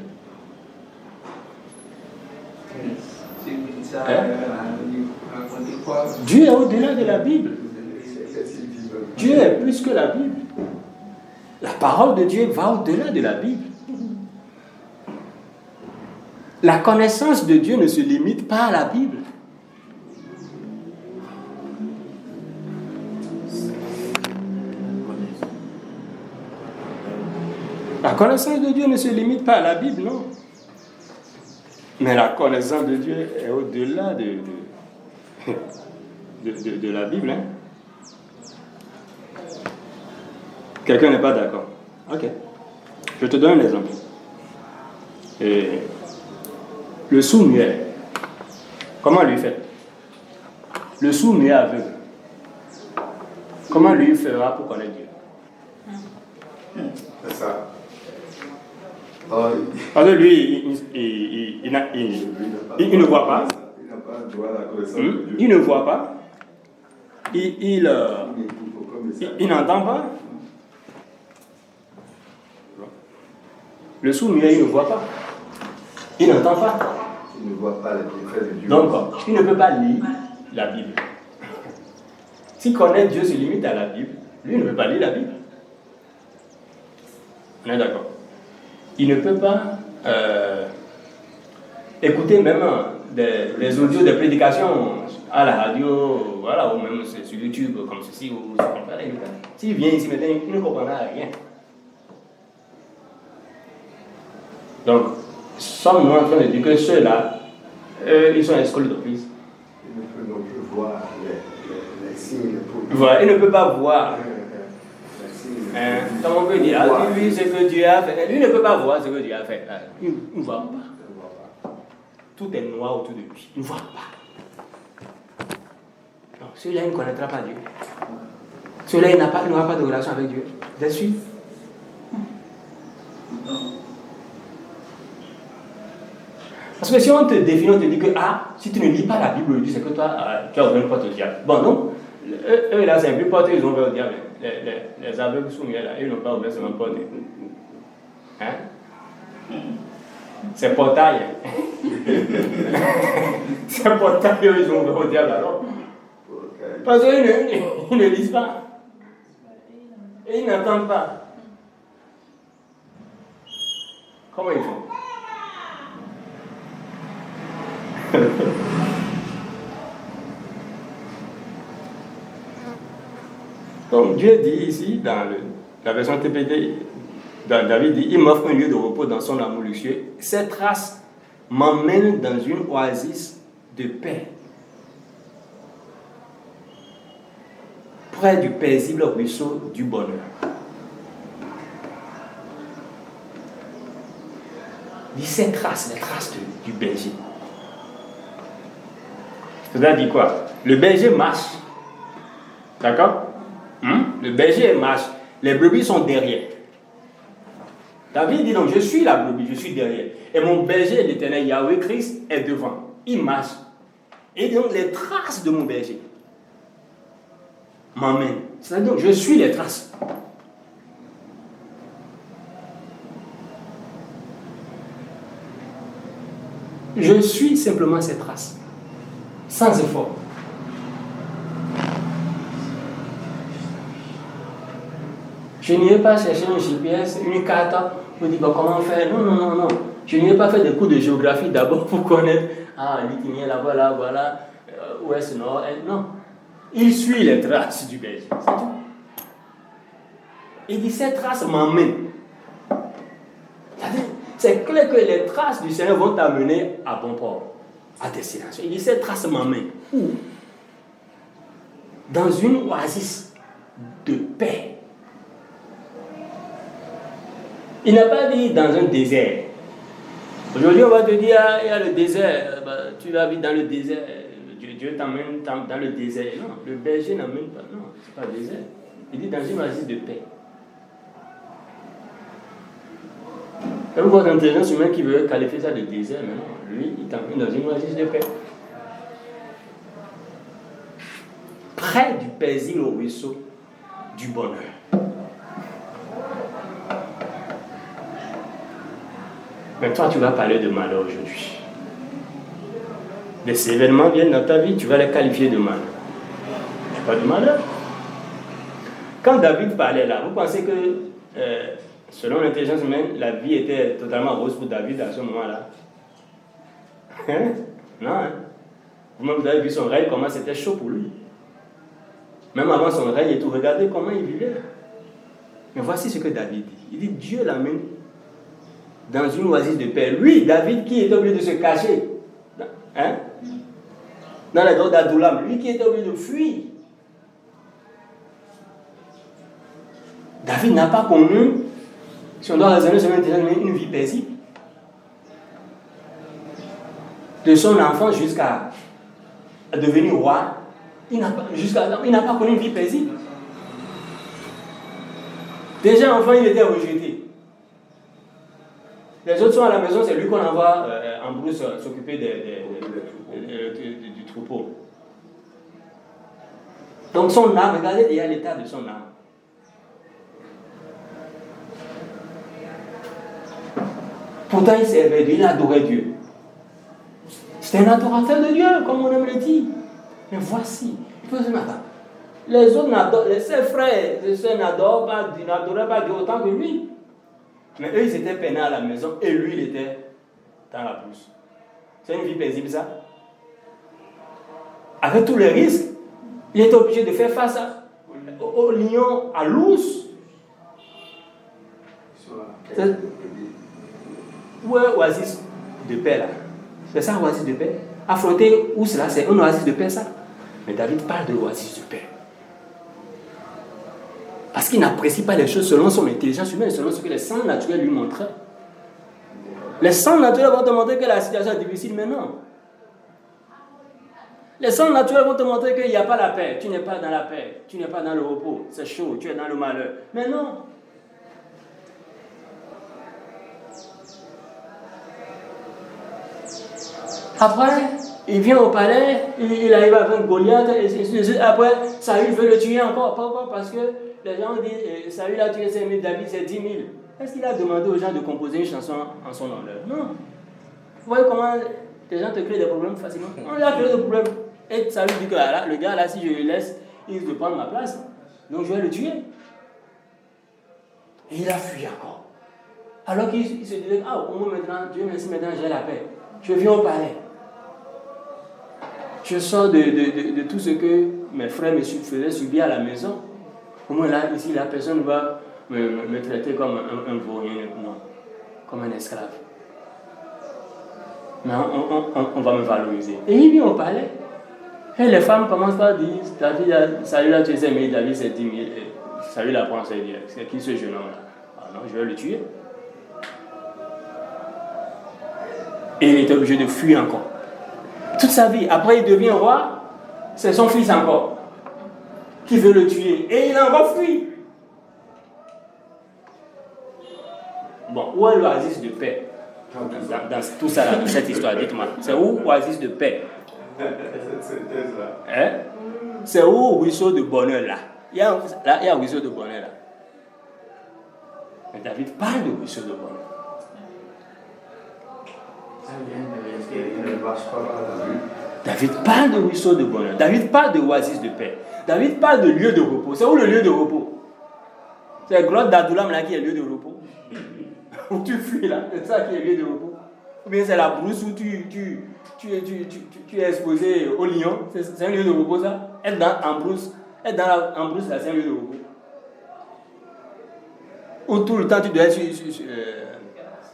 Dieu est au-delà de la Bible. Dieu est plus que la Bible. La parole de Dieu va au-delà de la Bible. La connaissance de Dieu ne se limite pas à la Bible. La connaissance de Dieu ne se limite pas à la Bible, non. Mais la connaissance de Dieu est au-delà de la Bible. Hein? Quelqu'un n'est pas d'accord? Ok. Je te donne un exemple. Le sourd-muet, comment lui fait? Le sourd-muet aveugle, comment lui fera pour connaître Dieu? C'est ça. Parce que lui, il ne voit pas. Il n'a pas droit à la connaissance de Dieu. Il ne voit pas. Il n'entend pas. Le sourd-muet, il ne voit pas. Il n'entend pas. Il ne voit pas les bienfaits de Dieu. Donc, il ne peut pas lire la Bible. Si connaître Dieu se limite à la Bible, lui ne peut pas lire la Bible. On est d'accord? Il ne peut pas écouter même des audios, des prédications à la radio, voilà, ou même sur YouTube, comme ceci, ou comme ça. S'il vient ici maintenant, il ne comprendra rien. Donc, sommes-nous en train de dire que ceux-là, ils sont exclus d'office? Il ne peut non plus voir les signes. Voilà, il ne peut pas voir. Comme on peut dire, ah, tu vis ce que Dieu a fait. Lui ne peut pas voir ce que Dieu a fait. Il ne voit pas. tout est noir autour de lui. Il ne voit pas. Donc, celui-là, il ne connaîtra pas Dieu. Celui-là, il n'aura pas de relation avec Dieu. Vous êtes sûr? Parce que si on te définit, on te dit que si tu ne lis pas la Bible aujourd'hui, c'est que toi, tu as ouvert une porte au diable. Bon, non. Eux, là, c'est un peu porte, ils ont ouvert au diable. Les aveugles soumis, là, ils n'ont pas ouvert seulement porte. Hein? C'est portail. C'est portail, ils ont ouvert au diable alors. Parce qu'ils ne lisent pas. Et ils n'entendent pas. Comment ils font? Donc Dieu dit ici, dans la version TPT, David dit, il m'offre un lieu de repos dans son amour luxueux. Cette trace m'emmène dans une oasis de paix, près du paisible ruisseau du bonheur. Il dit ces traces, les traces du berger. Cela dit quoi? Le berger marche. D'accord? Le berger marche. Les brebis sont derrière. David dit donc, je suis la brebis, je suis derrière. Et mon berger, l'Éternel Yahweh Christ, est devant. Il marche. Et donc, les traces de mon berger m'emmènent. C'est-à-dire, je suis les traces. Je suis simplement ces traces. Sans effort. Je n'irai pas chercher un GPS, une carte pour dire comment faire. Non. Je n'irai pas faire des cours de géographie d'abord pour connaître l'itinéraire là, voilà, ouest, nord, est. Non. Il suit les traces du berger. C'est tout. Il dit ces traces m'emmènent. C'est clair que les traces du Seigneur vont t'amener à bon port, à destination. Il dit ces traces m'emmènent. Où? Dans une oasis de paix. Il n'a pas dit dans un désert. Aujourd'hui, on va te dire, il y a le désert, tu vas vivre dans le désert, Dieu t'emmène dans le désert. Non, le berger n'emmène pas, non, c'est pas le désert. Il dit dans une oasis de paix. Quand vous voyez un intelligence humaine qui veut qualifier ça de désert, mais non, lui, il t'emmène dans une oasis de paix. Près du paisible ruisseau du bonheur. Mais toi, tu vas parler de malheur aujourd'hui. Des événements viennent dans ta vie, tu vas les qualifier de malheur. C'est pas de malheur. Quand David parlait là, vous pensez que, selon l'intelligence humaine, la vie était totalement rose pour David à ce moment-là? Non, hein? Vous-même, vous avez vu son règne, comment c'était chaud pour lui. Même avant son règne et tout, regardez comment il vivait. Mais voici ce que David dit. Il dit, Dieu l'amène dans une oasis de paix. Lui, David, qui était obligé de se cacher, hein, dans la grotte d'Adoulam, lui qui était obligé de fuir. David n'a pas connu, si on doit raisonner sur une vie paisible. De son enfant jusqu'à devenir roi, il n'a pas connu une vie paisible. Déjà enfant, il était rejeté. Les autres sont à la maison, c'est lui qu'on envoie en brousse s'occuper du troupeau. Donc son âme, regardez déjà l'état de son âme. Pourtant il servait Dieu, il adorait Dieu. C'était un adorateur de Dieu, comme on aime le dire. Mais voici, il faut se mettre. Les autres ses frères et sœurs n'adoraient pas Dieu autant que lui. Mais eux, ils étaient peinés à la maison et lui, il était dans la brousse. C'est une vie paisible, ça. Avec tous les risques, il était obligé de faire face au lion, à l'ours. Où est l'oasis de paix, là? C'est ça, l'oasis de paix. Affronter où cela, c'est un oasis de paix, ça. Mais David parle de l'oasis de paix. Parce qu'il n'apprécie pas les choses selon son intelligence humaine, selon ce que les sens naturels lui montraient. Les sens naturels vont te montrer que la situation est difficile, mais non. Les sens naturels vont te montrer qu'il n'y a pas la paix. Tu n'es pas dans la paix. Tu n'es pas dans le repos. C'est chaud. Tu es dans le malheur. Mais non. Après, il vient au palais, il arrive avec Goliath, et après, Saül veut le tuer encore. Pourquoi? Parce que les gens disent, Saül a tué 5 000, David c'est 10 000. Est-ce qu'il a demandé aux gens de composer une chanson en son honneur? Non. Vous voyez comment les gens te créent des problèmes facilement? On lui a créé des problèmes. Et Saül dit que là, le gars là, si je le laisse, il risque de prendre ma place. Donc je vais le tuer. Et il a fui encore. Alors qu'il se disait, ah, au moins maintenant, Dieu merci, maintenant j'ai la paix. Je viens au palais. Je sors de tout ce que mes frères me faisaient subir à la maison. Au moins là, ici, la personne va me traiter comme un vaurien, non, comme un esclave. Mais on va me valoriser. Et il vient au palais. Et les femmes commencent par dire, Saül a tué 5 000, David c'est 10 000. Et Saül apprend à dire, c'est qui ce jeune homme-là? Ah non, je vais le tuer. Et il était obligé de fuir encore. Toute sa vie. Après, il devient roi. C'est son fils encore qui veut le tuer. Et il a encore fui. Bon, où est l'oasis de paix dans tout ça, dans cette histoire? Dites-moi. C'est où l'oasis de paix? Hein? C'est où le ruisseau de bonheur là? Il y a un ruisseau de bonheur là. Mais David parle de ruisseau de bonheur. David parle de ruisseau de bonheur. David parle de oasis de paix. David parle de lieu de repos. C'est où le lieu de repos? C'est la grotte d'Adullam là qui est le lieu de repos. Où tu fuis là, c'est ça qui est le lieu de repos. Ou bien c'est la brousse où tu es exposé au lion. C'est un lieu de repos ça. Être en brousse là, c'est un lieu de repos. Où tout le temps tu dois être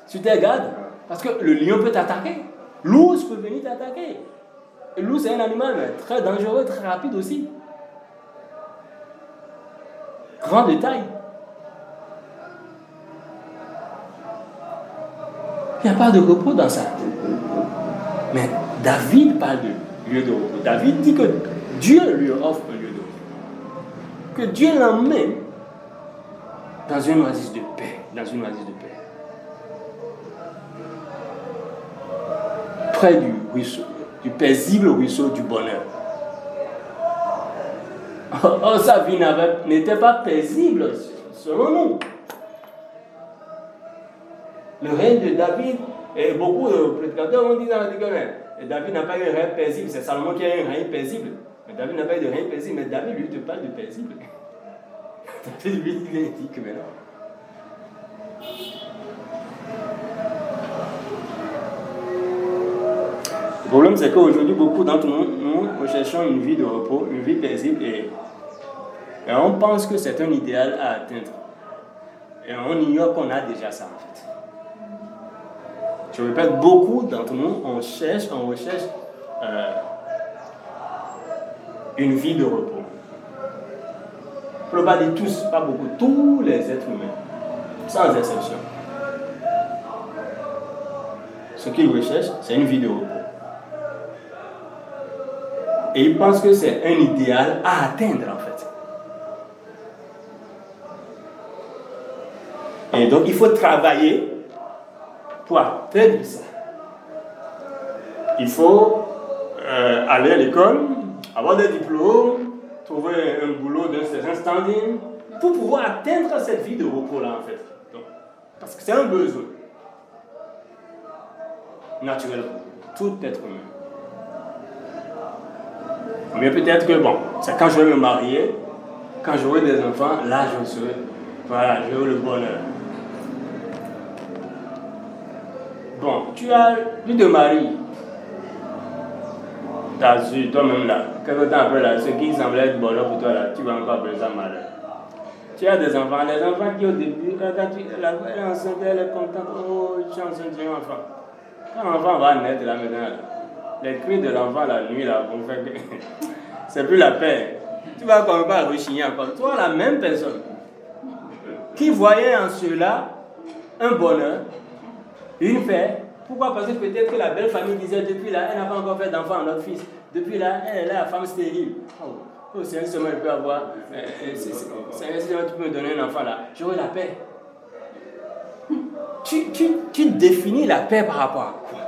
sur tes gardes. Parce que le lion peut t'attaquer. L'ours peut venir t'attaquer. Et l'ours c'est un animal très dangereux, très rapide aussi. Grand de taille. Il n'y a pas de repos dans ça. Mais David parle de lieu de repos. David dit que Dieu lui offre un lieu de repos. Que Dieu l'emmène dans une oasis de paix. Dans une oasis de paix. Près du ruisseau, du paisible ruisseau du bonheur. Oh, sa vie n'était pas paisible, selon nous. Le règne de David, et beaucoup de prédicateurs ont dit dans le que David n'a pas eu un règne paisible, c'est Salomon qui a eu un règne paisible. Mais David n'a pas eu de règne paisible, mais David lui te parle de paisible. David lui dit que maintenant. Le problème, c'est qu'aujourd'hui, beaucoup d'entre nous recherchons une vie de repos, une vie paisible, et on pense que c'est un idéal à atteindre. Et on ignore qu'on a déjà ça, en fait. Je répète, beaucoup d'entre nous, on recherche une vie de repos. Je ne peux pas dire tous, pas beaucoup, tous les êtres humains, sans exception. Ce qu'ils recherchent, c'est une vie de repos. Et ils pensent que c'est un idéal à atteindre, en fait. Et donc, il faut travailler pour atteindre ça. Il faut aller à l'école, avoir des diplômes, trouver un boulot d'un certain standing, pour pouvoir atteindre cette vie de repos-là, en fait. Donc, parce que c'est un besoin naturel pour tout être humain. Mais peut-être que, bon, c'est quand je vais me marier, quand j'aurai des enfants, là, je serai, voilà, j'aurai le bonheur. Bon, tu as vu de mari, tu as su toi-même là, quelque temps après là, ce qui semblait être bonheur pour toi là, tu vas encore appeler ça malheur. Tu as des enfants qui au début, quand elle est enceinte, elle est contente, oh, je suis enceinte, j'ai un enfant. Quand l'enfant va naître là maintenant, les cris de l'enfant la nuit là, vont faire que c'est plus la paix. Tu vas quand même pas rechigner encore. Toi, la même personne qui voyait en cela un bonheur, Une fait. Pourquoi? Parce que peut-être que la belle famille disait depuis là, elle n'a pas encore fait d'enfant à notre fils. Depuis là, elle est la femme stérile. Oh, c'est un seulement, il peut avoir. C'est un seulement, tu peux me donner un enfant là. J'aurai la paix. Tu définis la paix par rapport à quoi?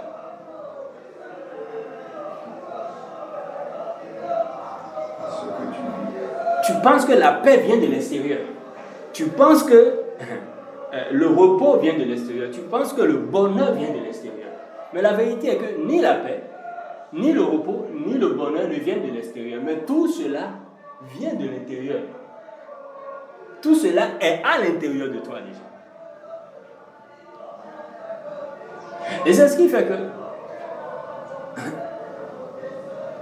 Tu penses que la paix vient de l'extérieur. Tu penses que le repos vient de l'extérieur. Tu penses que le bonheur vient de l'extérieur. Mais la vérité est que ni la paix, ni le repos, ni le bonheur ne viennent de l'extérieur. Mais tout cela vient de l'intérieur. Tout cela est à l'intérieur de toi déjà. Et c'est ce qui fait que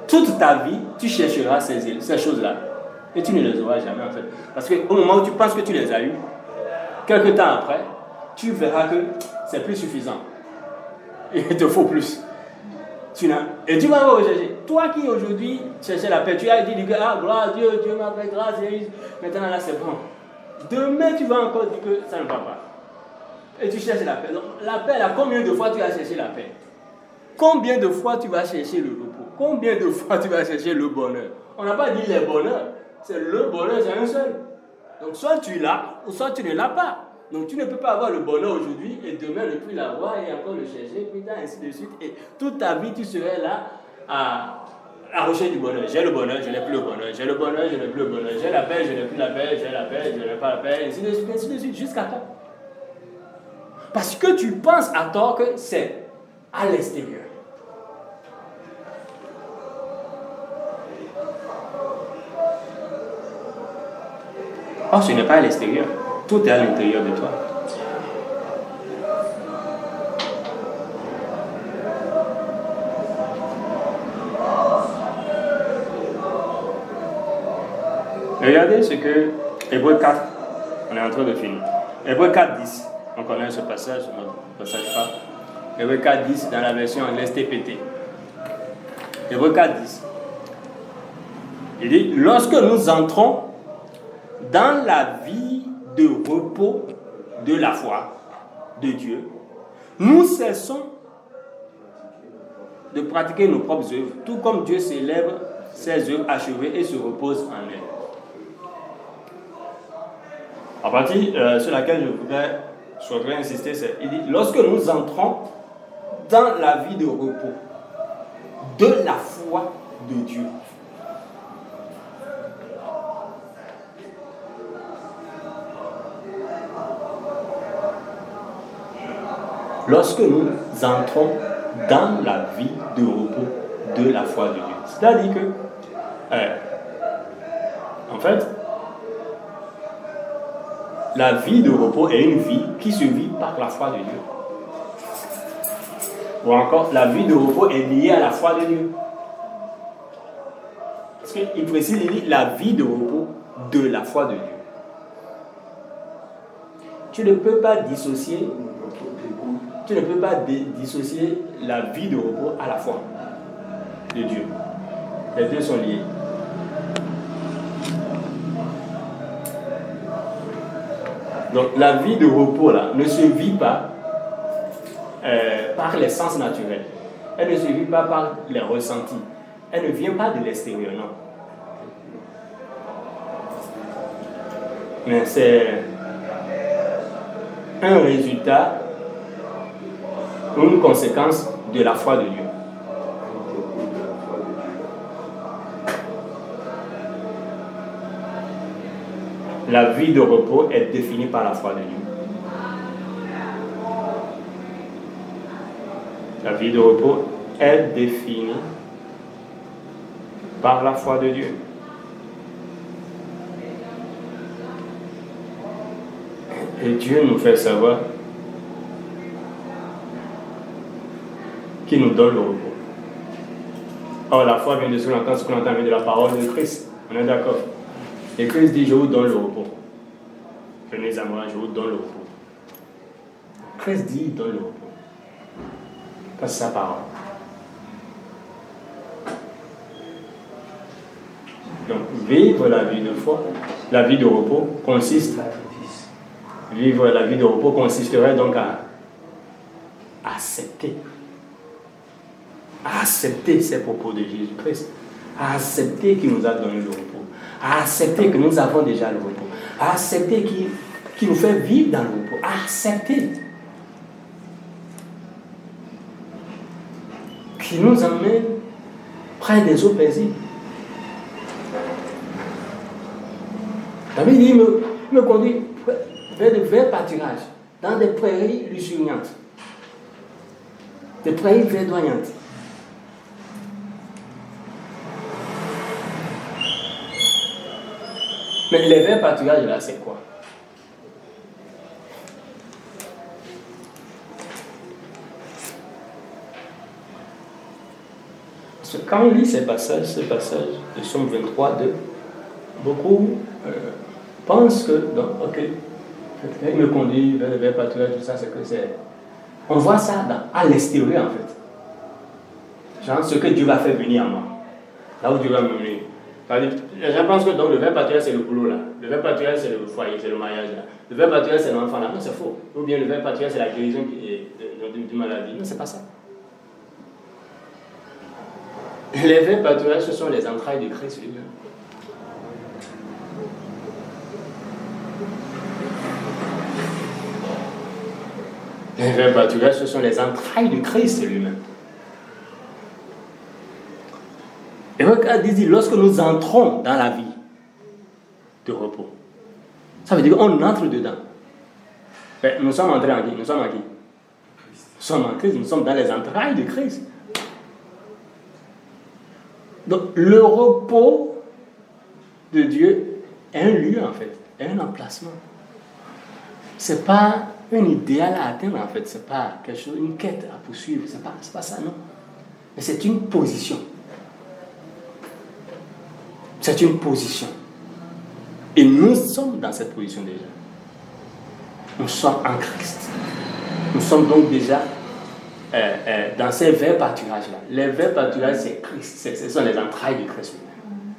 toute ta vie, tu chercheras ces choses-là. Et tu ne les auras jamais en fait. Parce qu'au moment où tu penses que tu les as eues, quelque temps après, tu verras que c'est plus suffisant. Il te faut plus. Et tu vas rechercher. Toi qui aujourd'hui cherchais la paix, tu as dit que gloire à Dieu, Dieu m'a fait grâce. Maintenant là c'est bon. Demain tu vas encore dire que ça ne va pas. Et tu cherches la paix. Donc la paix là, combien de fois tu as cherché la paix? Combien de fois tu vas chercher le repos? Combien de fois tu vas chercher le bonheur? On n'a pas dit les bonheurs. C'est le bonheur, c'est un seul. Donc soit tu l'as, ou soit tu ne l'as pas. Donc tu ne peux pas avoir le bonheur aujourd'hui et demain ne plus l'avoir et encore le chercher, puis ainsi de suite. Et toute ta vie, tu serais là à rechercher du bonheur. J'ai le bonheur, je n'ai plus le bonheur. J'ai le bonheur, je n'ai plus le bonheur. J'ai la paix, je n'ai plus la paix. J'ai la paix, je n'ai pas la paix. Ainsi de suite, jusqu'à quand? Parce que tu penses à tort que c'est à l'extérieur. Or, ce n'est pas à l'extérieur. Tout est à l'intérieur de toi. Regardez ce que Hébreux 4, on est en train de finir. Hébreux 4, 10, on connaît ce passage, notre passage phare. Hébreux 4, 10 dans la version anglaise TPT. Hébreux 4, 10. Il dit, lorsque nous entrons dans la vie de repos de la foi de Dieu, nous cessons de pratiquer nos propres œuvres, tout comme Dieu célèbre ses œuvres achevées et se repose en elles. En partie sur laquelle je souhaiterais insister, c'est, il dit, lorsque nous entrons dans la vie de repos de la foi de Dieu, lorsque nous entrons dans la vie de repos de la foi de Dieu. C'est-à-dire que, en fait, la vie de repos est une vie qui se vit par la foi de Dieu. Ou encore, la vie de repos est liée à la foi de Dieu. Parce qu'il précise, il dit la vie de repos de la foi de Dieu. Tu ne peux pas dissocier la vie de repos à la foi de Dieu. Les deux sont liés. Donc la vie de repos là ne se vit pas par les sens naturels. Elle ne se vit pas par les ressentis. Elle ne vient pas de l'extérieur, non. Mais c'est un résultat, une conséquence de la foi de Dieu. La vie de repos est définie par la foi de Dieu. La vie de repos est définie par la foi de Dieu. Et Dieu nous fait savoir qu'il nous donne le repos. Or, la foi vient de ce qu'on entend de la parole de Christ. On est d'accord? Et Christ dit, je vous donne le repos. Venez à moi, je vous donne le repos. Christ dit, il donne le repos. Parce que c'est sa parole. Donc, vivre la vie de foi, la vie de repos consiste, vivre la vie de repos consisterait donc à accepter ces propos de Jésus-Christ, à accepter qu'il nous a donné le repos, à accepter que nous avons déjà le repos, à accepter qu'il nous fait vivre dans le repos, à accepter qu'il nous emmène près des eaux paisibles. David dit, il me conduit vers de verts pâturages, dans des prairies luxuriantes, des prairies verdoyantes. Mais les verts pâturages là, c'est quoi? Parce que quand on lit ces passages de Somme 23, 2, beaucoup pensent que, donc, ok, il me conduit vers le verts pâturages, tout ça, c'est que c'est. On voit ça à l'extérieur en fait. Genre ce que Dieu va faire venir à moi. Là où Dieu va me mener. Les gens pensent que donc, le verre pâturage c'est le boulot là. Le verre pâturage c'est le foyer, c'est le mariage là. Le verre pâturage c'est l'enfant là. Non, c'est faux. Ou bien le verre pâturage c'est la guérison du maladie. Non, c'est pas ça. Les verres pâturages ce sont les entrailles de Christ lui-même. Les verres pâturages ce sont les entrailles de Christ lui-même. Et regarde, il dit, lorsque nous entrons dans la vie de repos, ça veut dire qu'on entre dedans. Mais nous sommes entrés en qui? Nous sommes en qui? Nous sommes en Christ, nous sommes dans les entrailles de Christ. Donc, le repos de Dieu est un lieu, en fait, est un emplacement. Ce n'est pas un idéal à atteindre, en fait, ce n'est pas quelque chose, une quête à poursuivre, ce n'est pas ça, non. Mais c'est une position. C'est une position. Et nous sommes dans cette position déjà. Nous sommes en Christ. Nous sommes donc déjà dans ces verts pâturages-là. Les verts pâturages, c'est Christ. Ce sont les entrailles de Christ lui-même.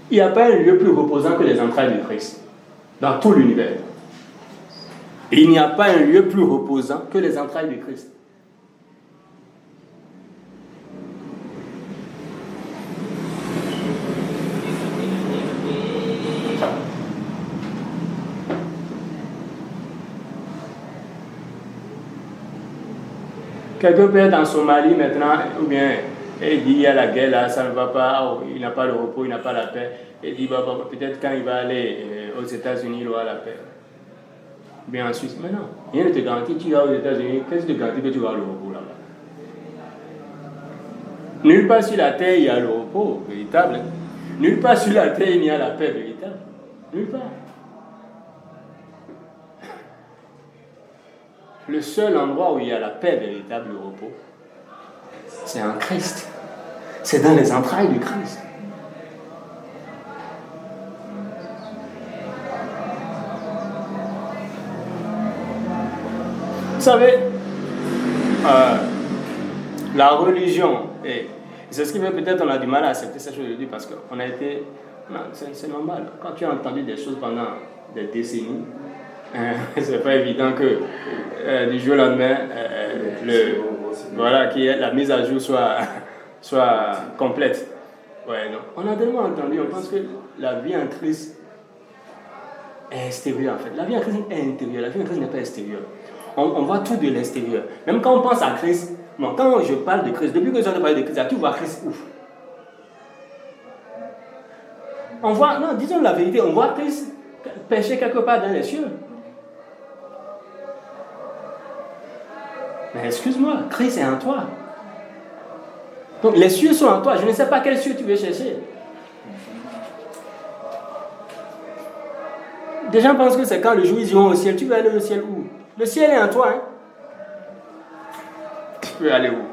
Il n'y a pas un lieu plus reposant que les entrailles de Christ dans tout l'univers. Et il n'y a pas un lieu plus reposant que les entrailles de Christ. Quelqu'un peut être en Somalie maintenant, ou bien il dit il y a la guerre là, ça ne va pas, il n'a pas le repos, il n'a pas la paix. Il dit peut-être quand il va aller aux États-Unis, il aura la paix. Ou bien en Suisse. Mais non, rien ne te garantit, tu vas aux États-Unis, qu'est-ce qui te garantit que tu vas avoir le repos là-bas? Nulle part sur la terre il y a le repos véritable. Nulle part sur la terre il y a la paix véritable. Nulle part. Le seul endroit où il y a la paix véritable, le repos, c'est en Christ. C'est dans les entrailles du Christ. Vous savez, la religion, et c'est ce qui fait peut-être on a du mal à accepter ces choses aujourd'hui parce qu'on a été... Non, c'est normal. Quand tu as entendu des choses pendant des décennies, c'est pas évident que du jour au lendemain, voilà, la mise à jour soit complète. Ouais, non. On a tellement entendu, on pense que la vie en Christ est extérieure en fait. La vie en Christ est intérieure, la vie en Christ n'est pas extérieure. On voit tout de l'extérieur. Même quand on pense à Christ, bon, quand je parle de Christ, depuis que j'ai parlé de Christ, tu vois Christ où? On voit, non, disons la vérité, on voit Christ pécher quelque part dans les cieux. Mais excuse-moi, Christ est en toi. Donc les cieux sont en toi. Je ne sais pas quel cieux tu veux chercher. Des gens pensent que c'est quand le jour ils iront au ciel. Tu veux aller au ciel où? Le ciel est en toi. Hein? Tu peux aller où?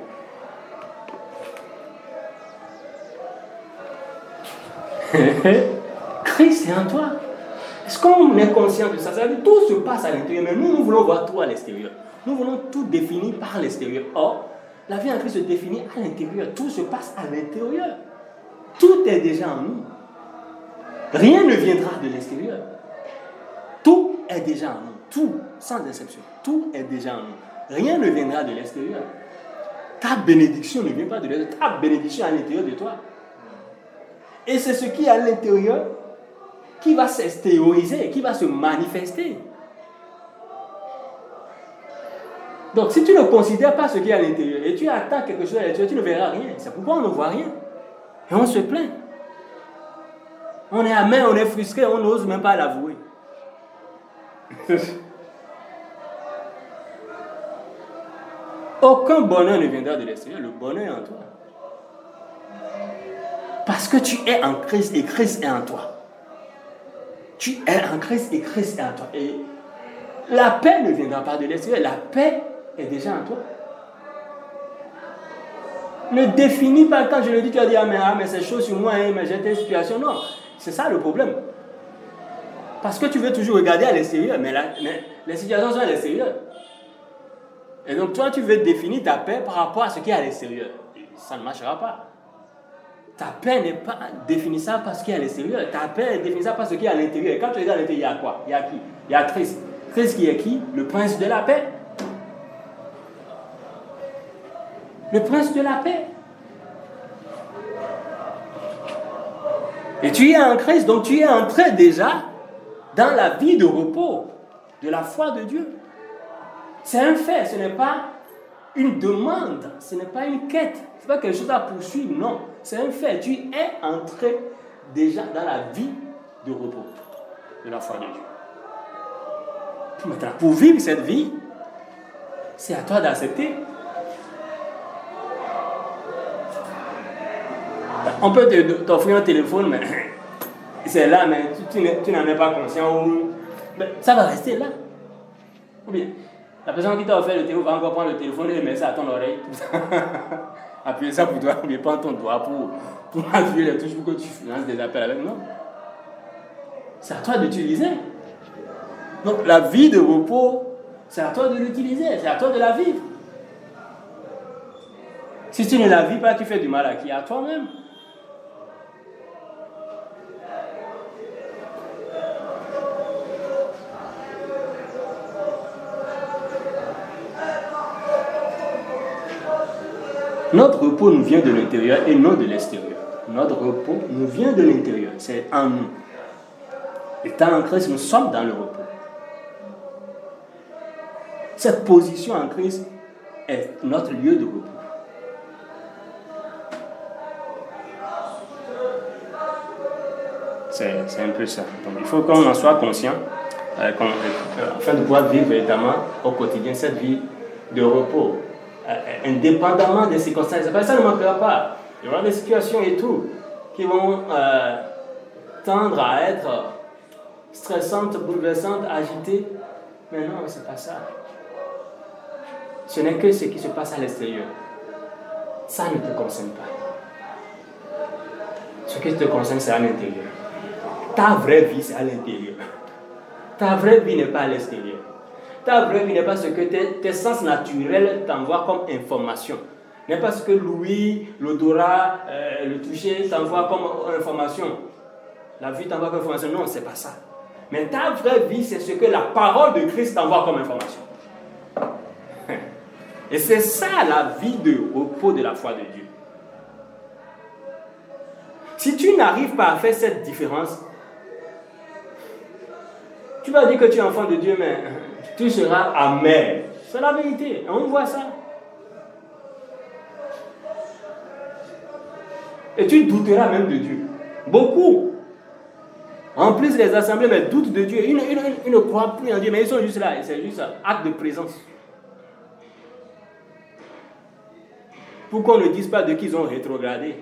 Christ est en toi. Est-ce qu'on est conscient de ça? Ça veut dire que tout se passe à l'intérieur, mais nous voulons voir tout à l'extérieur. Nous voulons tout définir par l'extérieur. Or, la vie en Christ se définit à l'intérieur. Tout se passe à l'intérieur. Tout est déjà en nous. Rien ne viendra de l'extérieur. Tout est déjà en nous. Tout, sans exception. Tout est déjà en nous. Rien ne viendra de l'extérieur. Ta bénédiction ne vient pas de l'extérieur. Ta bénédiction est à l'intérieur de toi. Et c'est ce qui est à l'intérieur qui va s'extérioriser, qui va se manifester. Donc, si tu ne considères pas ce qui est à l'intérieur et tu attends quelque chose à l'intérieur, tu ne verras rien. C'est pourquoi on ne voit rien. Et on se plaint. On est amer, on est frustré, on n'ose même pas l'avouer. Aucun bonheur ne viendra de l'extérieur. Le bonheur est en toi. Parce que tu es en Christ et Christ est en toi. Tu es en Christ et Christ est en toi. Et la paix ne viendra pas de l'extérieur. La paix est déjà en toi. Ne définis pas quand je le dis, tu vas dire, mais c'est chaud sur moi, mais j'ai telle situation. Non, c'est ça le problème. Parce que tu veux toujours regarder à l'extérieur, mais les situations sont à l'extérieur. Et donc toi, tu veux définir ta paix par rapport à ce qui est à l'extérieur. Ça ne marchera pas. Ta paix n'est pas définissable par ce qui est à l'extérieur. Ta paix est définissable par ce qui est à l'intérieur. Et quand tu regardes à l'intérieur, il y a quoi? Il y a qui? Il y a Christ. Christ qui est qui? Le prince de la paix. Le prince de la paix. Et tu es en Christ, donc tu es entré déjà dans la vie de repos, de la foi de Dieu. C'est un fait, ce n'est pas une demande, ce n'est pas une quête, ce n'est pas quelque chose à poursuivre, non. C'est un fait, tu es entré déjà dans la vie de repos, de la foi de Dieu. Maintenant, pour vivre cette vie, c'est à toi d'accepter. On peut t'offrir un téléphone, mais c'est là, mais tu n'en es pas conscient. Mais ça va rester là. Ou bien, la personne qui t'a offert le téléphone va encore prendre le téléphone et mettre ça à ton oreille. Appuyer ça pour toi, ou bien prendre ton doigt pour appuyer les touches pour que tu lances des appels avec. Non. C'est à toi d'utiliser. Donc la vie de repos, c'est à toi de l'utiliser, c'est à toi de la vivre. Si tu ne la vis pas, tu fais du mal à qui? À toi-même. Notre repos nous vient de l'intérieur et non de l'extérieur. Notre repos nous vient de l'intérieur, c'est en nous. Étant en Christ, nous sommes dans le repos. Cette position en Christ est notre lieu de repos. C'est un peu ça. Donc, il faut qu'on en soit conscient afin de pouvoir vivre véritablement au quotidien cette vie de repos. Indépendamment des circonstances. Ça ne manquera pas. Il y aura des situations et tout qui vont tendre à être stressantes, bouleversantes, agitées. Mais non, ce n'est pas ça. Ce n'est que ce qui se passe à l'extérieur. Ça ne te concerne pas. Ce qui te concerne, c'est à l'intérieur. Ta vraie vie, c'est à l'intérieur. Ta vraie vie n'est pas à l'extérieur. Ta vraie vie n'est pas ce que tes sens naturels t'envoient comme information. N'est pas ce que l'ouïe, l'odorat, le toucher t'envoient comme information. La vie t'envoie comme information. Non, c'est pas ça. Mais ta vraie vie, c'est ce que la parole de Christ t'envoie comme information. Et c'est ça la vie de repos de la foi de Dieu. Si tu n'arrives pas à faire cette différence, tu vas dire que tu es enfant de Dieu, mais tu seras amer. C'est la vérité. On voit ça. Et tu douteras même de Dieu. Beaucoup remplissent les assemblées, mais doutent de Dieu. Ils ne croient plus en Dieu, mais ils sont juste là. C'est juste un acte de présence. Pour qu'on ne dise pas de qui ils ont rétrogradé.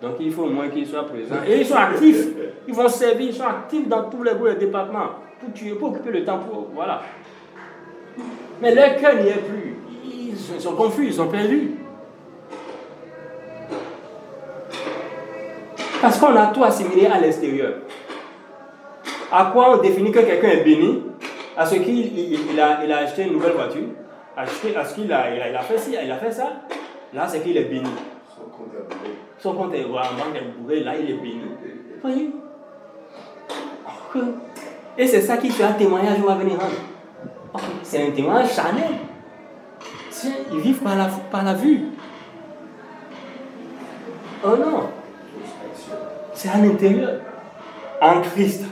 Donc il faut au moins qu'ils soient présents. Et ils sont actifs. Ils vont servir. Ils sont actifs dans tous les départements. Pour tuer, pour occuper le temps. Voilà. Mais leur cœur n'y est plus. Ils sont confus, ils sont perdus. Parce qu'on a tout assimilé à l'extérieur. À quoi on définit que quelqu'un est béni? À ce qu'il a acheté une nouvelle voiture. À ce qu'il a fait ci, il a fait ça. Là, c'est qu'il est béni. Son compte est bourré. En banque est bourré. Là, il est béni. Voyez? Et c'est ça qui sera témoignage qu'on va venir rendre. C'est un témoignage charnel. Ils vivent par la vue. Oh non. C'est à l'intérieur. En Christ.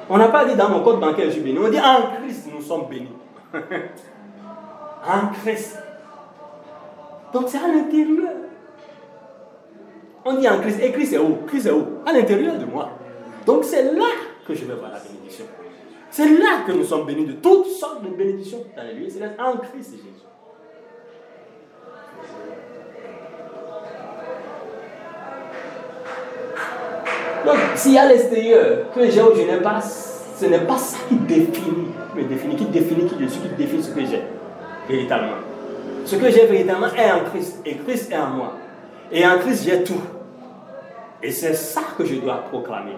On n'a pas dit dans mon compte bancaire je suis béni. On dit en Christ nous sommes bénis. En Christ. Donc c'est à l'intérieur. On dit en Christ. Et Christ est où? Christ est où? À l'intérieur de moi. Donc c'est là que je vais voir la bénédiction. C'est là que nous sommes bénis de toutes sortes de bénédictions dans les lieux célestes en Christ Jésus. Donc, s'il y a l'extérieur que j'ai ou je n'ai pas, ce n'est pas ça qui définit qui je suis, qui définit ce que j'ai véritablement. Ce que j'ai véritablement est en Christ, et Christ est en moi. Et en Christ, j'ai tout. Et c'est ça que je dois proclamer.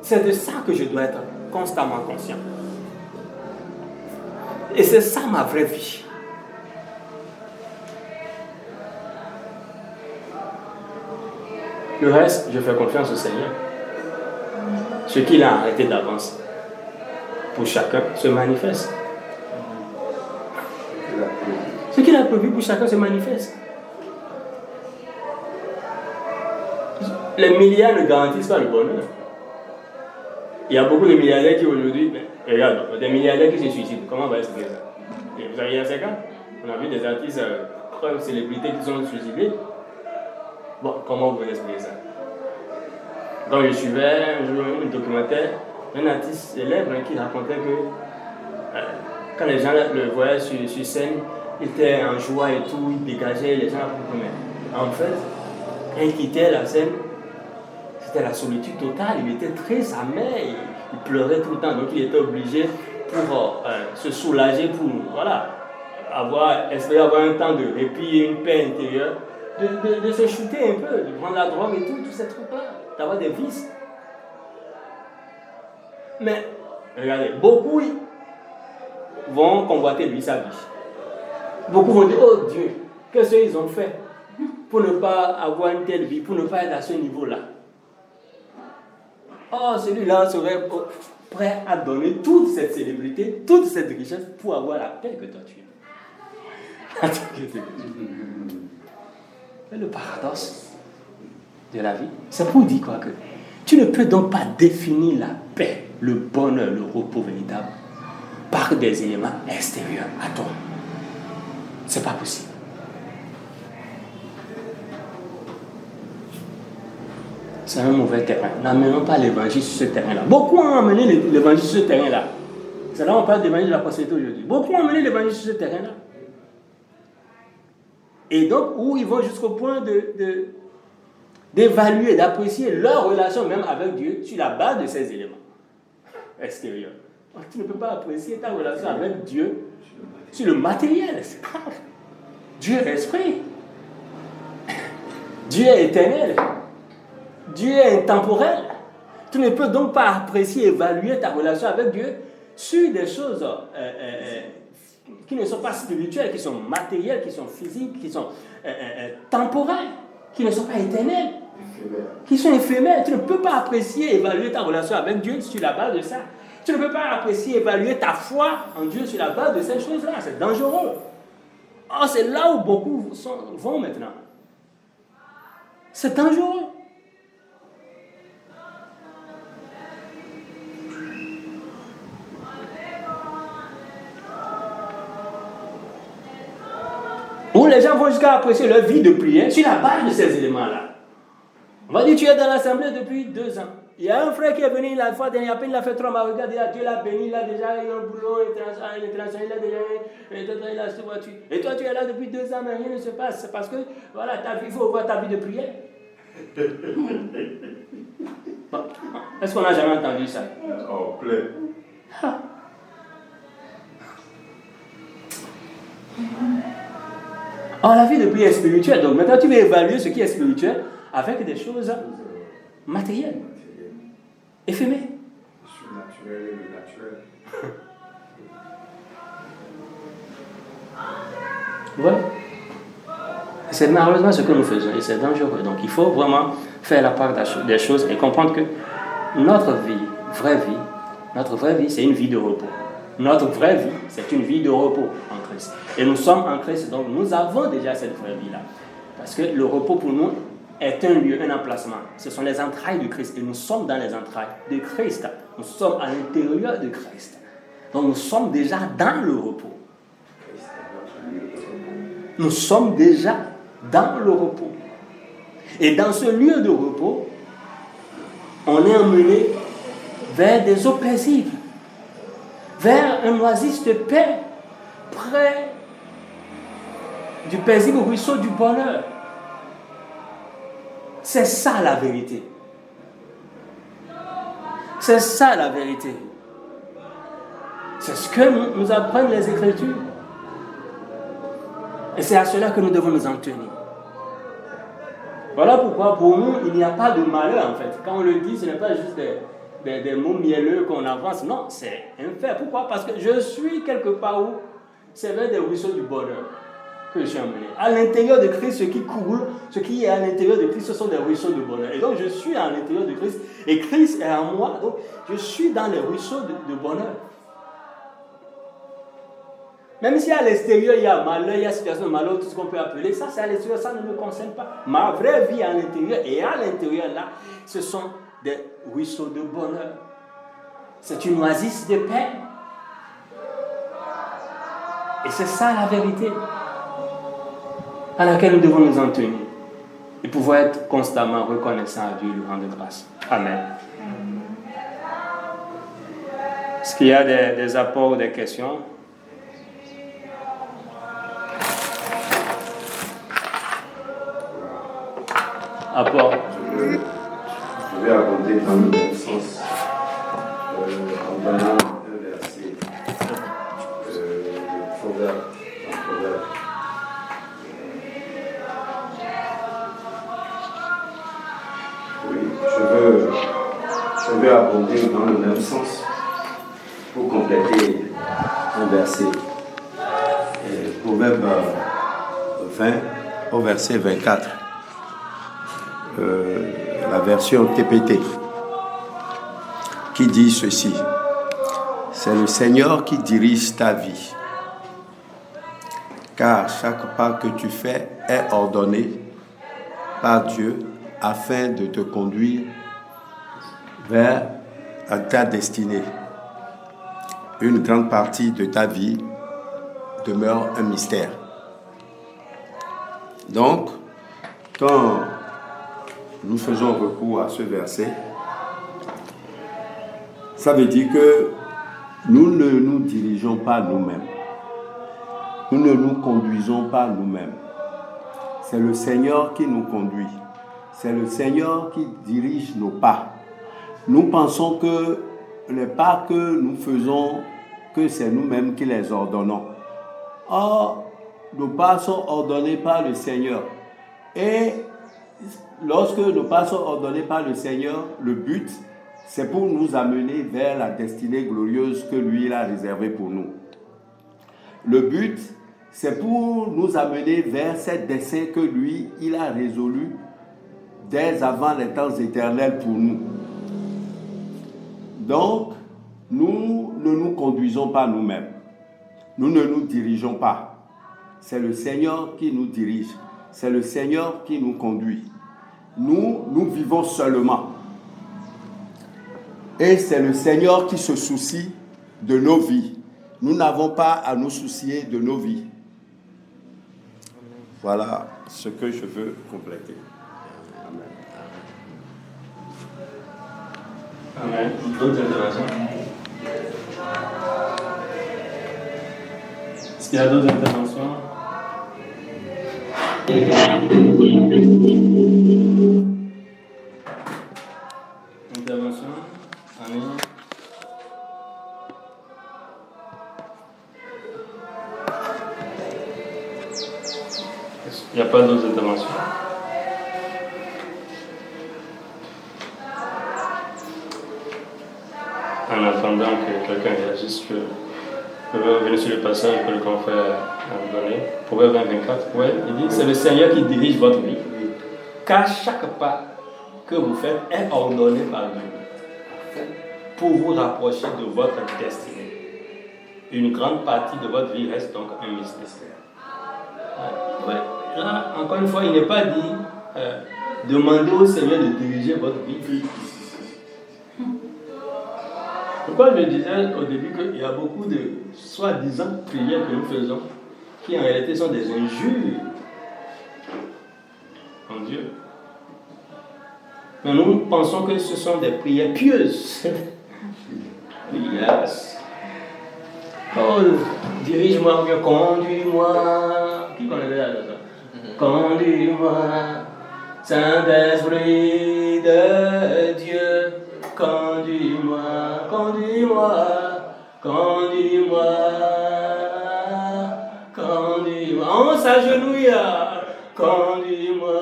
C'est de ça que je dois être constamment conscient. Et c'est ça ma vraie vie. Le reste, je fais confiance au Seigneur. Ce qu'il a arrêté d'avance pour chacun se manifeste. Ce qu'il a prévu pour chacun se manifeste. Les milliards ne garantissent pas le bonheur. Il y a beaucoup de milliardaires qui aujourd'hui, regarde, des milliardaires qui se suicident. Comment on va expliquer ça? Et vous avez ces cas? On a vu des artistes, célébrités qui sont suicidés. Bon, comment vous expliquer ça? Quand je suivais un jour un documentaire, un artiste célèbre qui racontait que quand les gens le voyaient sur scène, il était en joie et tout, il dégageait, les gens comprenaient. En fait, quand il quittait la scène, c'était la solitude totale, il était très amer, il pleurait tout le temps, donc il était obligé pour se soulager, pour espérer avoir un temps de répit et une paix intérieure, de se shooter un peu, de prendre la drogue et tous ces trucs-là, d'avoir des vices. Mais, regardez, beaucoup vont convoiter lui sa vie. Beaucoup vont dire, oh Dieu, qu'est-ce qu'ils ont fait pour ne pas avoir une telle vie, pour ne pas être à ce niveau-là. Oh, celui-là serait prêt à donner toute cette célébrité, toute cette richesse pour avoir la paix que toi tu as. Mais le paradoxe de la vie, c'est pour dire quoi que tu ne peux donc pas définir la paix, le bonheur, le repos véritable par des éléments extérieurs à toi. C'est pas possible. C'est un mauvais terrain. N'amenons pas l'évangile sur ce terrain-là. Beaucoup ont amené l'évangile sur ce terrain-là. C'est là où on parle d'évangile de la prospérité aujourd'hui. Beaucoup ont amené l'évangile sur ce terrain-là. Et donc, où ils vont jusqu'au point d'évaluer, d'apprécier leur relation même avec Dieu sur la base de ces éléments extérieurs. Tu ne peux pas apprécier ta relation avec Dieu sur le matériel. C'est grave. Dieu est esprit. Dieu est éternel. Dieu est intemporel. Tu ne peux donc pas apprécier, évaluer ta relation avec Dieu sur des choses qui ne sont pas spirituelles, qui sont matérielles, qui sont physiques, qui sont temporelles, qui ne sont pas éternelles, qui sont éphémères. Tu ne peux pas apprécier, évaluer ta relation avec Dieu sur la base de ça. Tu ne peux pas apprécier, évaluer ta foi en Dieu sur la base de ces choses-là. C'est dangereux. Oh, c'est là où beaucoup vont maintenant. C'est dangereux. Où les gens vont jusqu'à apprécier leur vie de prière sur la base de ces éléments-là. On va dire, tu es dans l'assemblée depuis 2 ans. Il y a un frère qui est venu la fois dernière, il a fait 3 mois, regarde, Dieu l'a béni, il a déjà eu un boulot international, il a déjà il a acheté voiture. Et toi, tu es là depuis 2 ans, mais rien ne se passe. C'est parce que, voilà, il faut voir ta vie de prière. Bon. Est-ce qu'on n'a jamais entendu ça? Oh, plein. Alors, la vie de prière est spirituelle. Donc, maintenant, tu vas évaluer ce qui est spirituel avec des choses matérielles, éphémères. Le surnaturel et le naturel. Voilà. C'est malheureusement ce que nous faisons et c'est dangereux. Donc, il faut vraiment faire la part des choses et comprendre que notre vie vraie vie, notre vraie vie, c'est une vie de repos. Notre vraie vie, c'est une vie de repos en Christ. Et nous sommes en Christ, donc nous avons déjà cette vraie vie-là. Parce que le repos pour nous est un lieu, un emplacement. Ce sont les entrailles de Christ. Et nous sommes dans les entrailles de Christ. Nous sommes à l'intérieur de Christ. Donc nous sommes déjà dans le repos. Nous sommes déjà dans le repos. Et dans ce lieu de repos, on est emmené vers des eaux paisibles, vers un oasis de paix, près du paisible ruisseau du bonheur. C'est ça la vérité. C'est ça la vérité. C'est ce que nous apprennent les Écritures. Et c'est à cela que nous devons nous en tenir. Voilà pourquoi pour nous, il n'y a pas de malheur en fait. Quand on le dit, ce n'est pas juste des mots mielleux qu'on avance. Non, c'est un fait. Pourquoi? Parce que je suis quelque part où c'est vers des ruisseaux du bonheur que je suis emmené. À l'intérieur de Christ, ce qui coule, ce qui est à l'intérieur de Christ, ce sont des ruisseaux de bonheur. Et donc je suis à l'intérieur de Christ et Christ est en moi. Donc je suis dans les ruisseaux de bonheur. Même si à l'extérieur il y a malheur, il y a situation de malheur, tout ce qu'on peut appeler, ça c'est à l'extérieur, ça ne me concerne pas. Ma vraie vie à l'intérieur, et à l'intérieur là, ce sont des ruisseaux de bonheur. C'est une oasis de paix. Et c'est ça la vérité à laquelle nous devons nous en tenir et pouvoir être constamment reconnaissants à Dieu et lui rendre grâce. Amen. Est-ce qu'il y a des apports ou des questions? Apport. Je vais abonder dans le même sens en donnant un verset de Proverbe. Oui, je veux abonder dans le même sens pour compléter un verset. Proverbe 20 au verset 24. La version TPT qui dit ceci: c'est le Seigneur qui dirige ta vie, car chaque pas que tu fais est ordonné par Dieu afin de te conduire vers ta destinée. Une grande partie de ta vie demeure un mystère. Donc, quand nous faisons recours à ce verset, ça veut dire que nous ne nous dirigeons pas nous-mêmes. Nous ne nous conduisons pas nous-mêmes. C'est le Seigneur qui nous conduit. C'est le Seigneur qui dirige nos pas. Nous pensons que les pas que nous faisons, que c'est nous-mêmes qui les ordonnons. Or, nos pas sont ordonnés par le Seigneur. Et lorsque nos pas sont ordonnés par le Seigneur, le but, c'est pour nous amener vers la destinée glorieuse que lui il a réservée pour nous. Le but, c'est pour nous amener vers cet dessein que lui, il a résolu dès avant les temps éternels pour nous. Donc, nous ne nous conduisons pas nous-mêmes. Nous ne nous dirigeons pas. C'est le Seigneur qui nous dirige. C'est le Seigneur qui nous conduit. Nous vivons seulement. Et c'est le Seigneur qui se soucie de nos vies. Nous n'avons pas à nous soucier de nos vies. Voilà ce que je veux compléter. Amen. Amen. D'autres interventions? Est-ce qu'il y a d'autres interventions? Intervention? Amen. Il n'y a pas d'autres interventions? En attendant que quelqu'un réagisse, je vais revenir sur le passage que le confrère a donné. Proverbe 24, ouais, il dit, c'est le Seigneur qui dirige votre vie, car chaque pas que vous faites est ordonné par Dieu. pour vous rapprocher de votre destinée. Une grande partie de votre vie reste donc un mystère. Ouais. Là, encore une fois, il n'est pas dit demandez au Seigneur de diriger votre vie. Pourquoi je disais au début qu'il y a beaucoup de soi-disant prières que nous faisons qui en réalité sont des injures en Dieu. Mais nous pensons que ce sont des prières pieuses. Yes. Oh, dirige-moi ou bien conduis-moi. Qui connaît ça? Conduis-moi, Saint-Esprit de Dieu. Conduis-moi, conduis-moi, conduis-moi, conduis-moi. On s'agenouille, conduis-moi,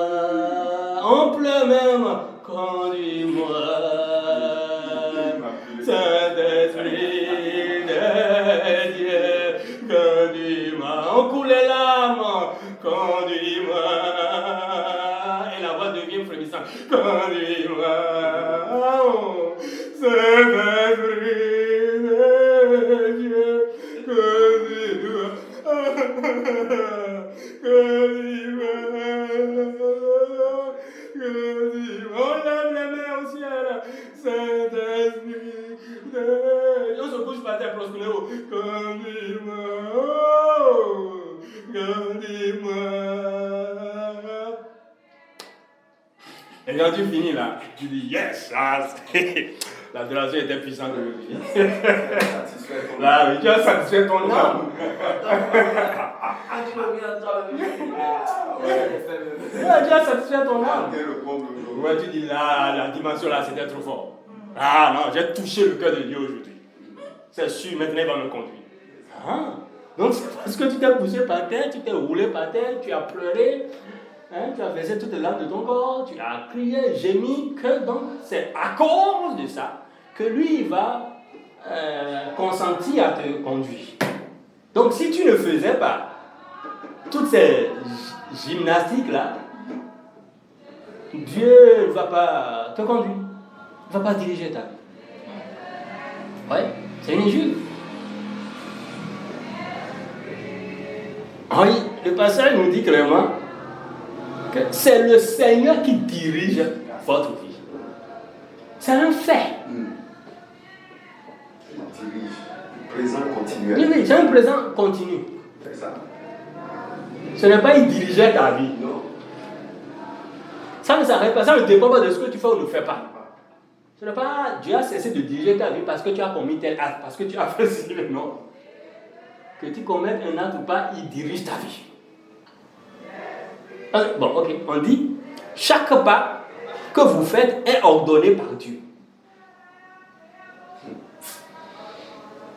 on pleure même, conduis-moi, Saint-Esprit de Dieu, conduis-moi. On coule les larmes, conduis-moi, et la voix devient frémissante, conduis-moi. Saint-Esprit de Dieu, conduis-moi, conduis-moi, conduis-moi. On lève les mains au ciel, Saint-Esprit de Dieu. On se couche par terre, prosterné-vous, conduis-moi, conduis-moi. Et quand tu finis là, tu dis yes, l'adoration était puissante de lui. Là, oui, tu as satisfait ton âme. Tu as satisfait ton âme. Ouais, tu dis là, la dimension là, c'était trop fort. Ah non, j'ai touché le cœur de Dieu aujourd'hui. C'est sûr, maintenant il va me conduire. Ah, donc c'est parce que tu t'es poussé par terre, tu t'es roulé par terre, tu as pleuré. Hein, tu as versé toutes les larmes de ton corps, tu as crié, gémi, que donc c'est à cause de ça que lui va consentir à te conduire. Donc si tu ne faisais pas toutes ces gymnastiques là, Dieu ne va pas te conduire, ne va pas diriger ta vie. Ouais, c'est une injure. Oui, le passage nous dit clairement que c'est le Seigneur qui dirige votre vie. C'est un fait. Il dirige. Présent continuel. Oui, c'est un présent continu. C'est ça. Ce n'est pas il dirigeait ta vie. Non. Ça ne s'arrête pas, ça ne dépend pas de ce que tu fais ou ne fais pas. Ce n'est pas Dieu a cessé de diriger ta vie parce que tu as commis tel acte, parce que tu as fait ci, non. Que tu commettes un acte ou pas, il dirige ta vie. Bon, ok, on dit, chaque pas que vous faites est ordonné par Dieu.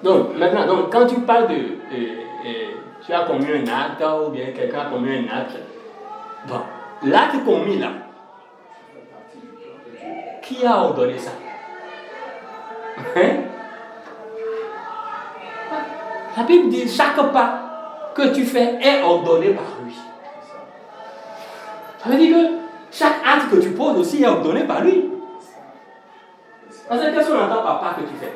Donc, maintenant, donc, quand tu parles de tu as commis un acte ou bien quelqu'un a commis un acte, bon, l'acte commis là, qui a ordonné ça? Hein? La Bible dit chaque pas que tu fais est ordonné par lui. Ça veut dire que chaque acte que tu poses aussi est ordonné par lui. Parce que qu'est-ce qu'on entend par pas que tu fais?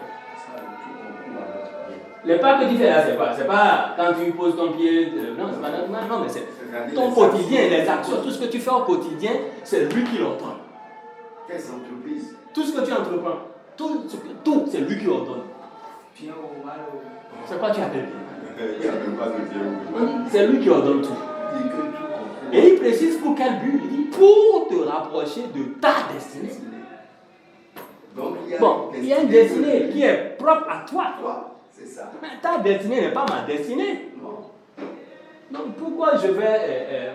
Les pas que tu fais là, c'est quoi? C'est pas quand tu poses ton pied. Non, c'est pas normal. Non, mais c'est ton quotidien, les actions, tout ce que tu fais au quotidien, c'est lui qui l'ordonne. Quelles entreprises? Tout ce que tu entreprends, tout, c'est lui qui ordonne. C'est quoi tu appelles bien? Il n'y a même pas de Dieu. C'est lui qui ordonne tout. Et il précise pour quel but? Il dit pour te rapprocher de ta destinée. Donc, il y a une destinée qui est propre à toi. C'est ça. Mais ta destinée n'est pas ma destinée. Non. Donc pourquoi je vais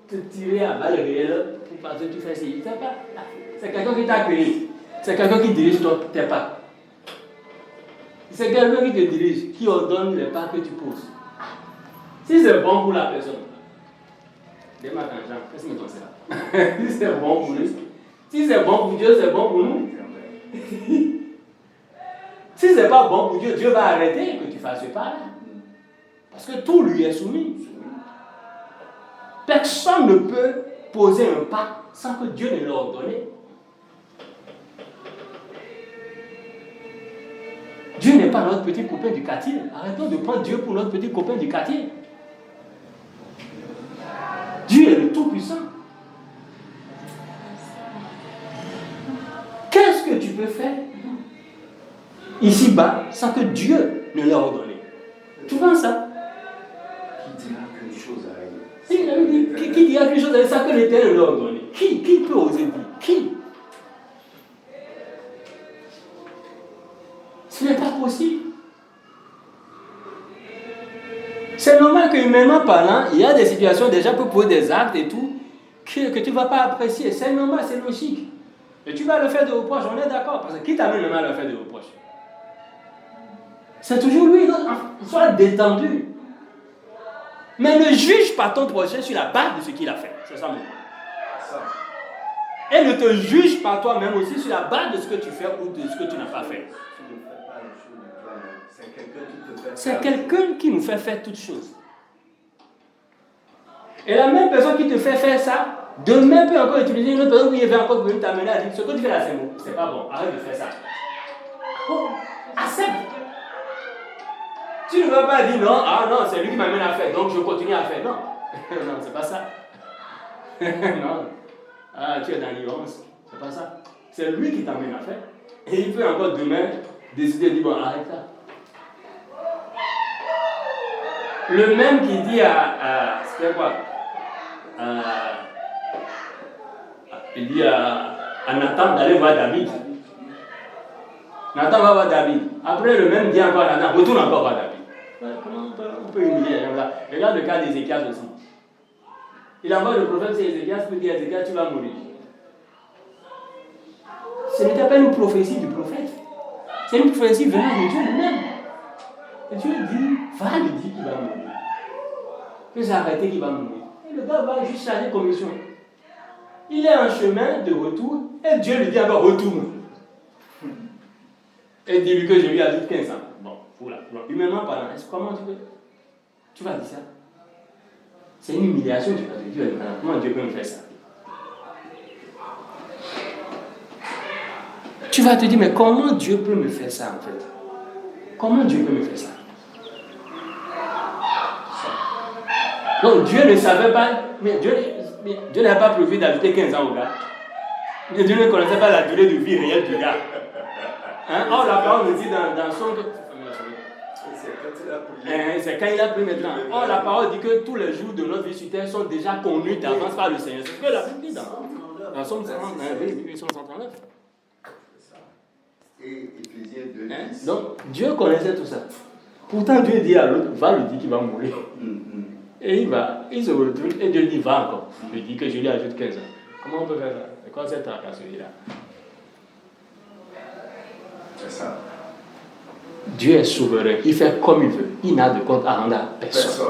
te tirer à balles réelles parce que tu fais ci? C'est quelqu'un qui t'a créé. C'est quelqu'un qui dirige tes pas. C'est quelqu'un qui te dirige, qui ordonne les pas que tu poses. Si c'est bon pour la personne, demain quand Jean, qu'est-ce que tu sais? Si c'est bon pour lui, si c'est bon pour Dieu, c'est bon pour nous. Si c'est pas bon pour Dieu, Dieu va arrêter que tu fasses ce pas-là. Parce que tout lui est soumis. Personne ne peut poser un pas sans que Dieu ne l'ait ordonné. Dieu n'est pas notre petit copain du quartier. Arrêtons de prendre Dieu pour notre petit copain du quartier. Dieu est le Tout-Puissant. Qu'est-ce que tu peux faire ici-bas sans que Dieu ne l'ait ordonné? Tu penses ça? Qui dira qu'une chose arrive? Qui dira quelque chose avec ça que l'Éternel l'a ordonné? Qui peut oser dire? Qui? Ce n'est pas possible. C'est normal que, humainement parlant, il y a des situations déjà pour poser des actes et tout que tu ne vas pas apprécier. C'est normal, c'est logique. Et tu vas le faire de reproche, on est d'accord. Parce que qui t'amène le mal à le faire de reproche? C'est toujours lui. Donc, sois détendu. Mais ne juge pas ton prochain sur la base de ce qu'il a fait. C'est ça mon point. Et ne te juge pas toi-même aussi sur la base de ce que tu fais ou de ce que tu n'as pas fait. C'est quelqu'un qui nous fait faire toutes choses. Et la même personne qui te fait faire ça, demain peut encore utiliser une autre personne qui va encore venir t'amener à dire ce que tu fais là, c'est pas bon, arrête de faire ça. Oh, accepte. Tu ne vas pas dire non, ah non, c'est lui qui m'amène à faire, donc je continue à faire. Non, non, c'est pas ça. Non, ah, tu es dans l'ignorance, c'est pas ça. C'est lui qui t'amène à faire. Et il peut encore demain décider de dire bon, arrête ça. Le même qui dit c'est quoi? Il dit à Nathan d'aller voir David. Nathan va voir David. Après, le même dit encore à Nathan, retourne encore voir David. Comment on peut humilier les gens là? Regarde le cas d'Ézéchias aussi. Il envoie le prophète c'est Ézéchias pour dire Ézéchias, tu vas mourir. Ce n'était pas une prophétie du prophète. C'est une prophétie venant de Dieu lui-même. Et Dieu dit, va lui dire qu'il va mourir. Que c'est arrêté qu'il va mourir. Et le gars va juste changer commission. Il est en chemin de retour et Dieu lui dit encore retourne. Et dis-lui que je lui ajoute 15 ans. Bon, voilà. Humainement parlant, comment tu vas dire ça? C'est une humiliation, tu vas te dire, comment Dieu peut me faire ça? Tu vas te dire, mais comment Dieu peut me faire ça en fait? Comment Dieu peut me faire ça? Donc Dieu ne savait pas, mais Dieu n'a pas prévu d'ajouter 15 ans au gars. Mais Dieu ne connaissait pas la durée de vie réelle du gars. Hein? Or, la parole nous dit dans son... C'est quand il a pris maintenant. Or, la parole dit que tous les jours de notre vie sur terre sont déjà connus d'avance par le Seigneur. C'est ce que la Bible dit dans Somme 139. Et Éphésiens 2. Hein? Donc, Dieu connaissait tout ça. Pourtant, Dieu dit à l'autre, va lui dire qu'il va mourir. Et il se retourne et Dieu lui dit, va encore. Il lui dit que je lui ajoute 15 ans. Comment on peut faire ça? C'est quoi cette tracasserie-là? C'est ça. Dieu est souverain, il fait comme il veut. Il n'a de compte à rendre à personne.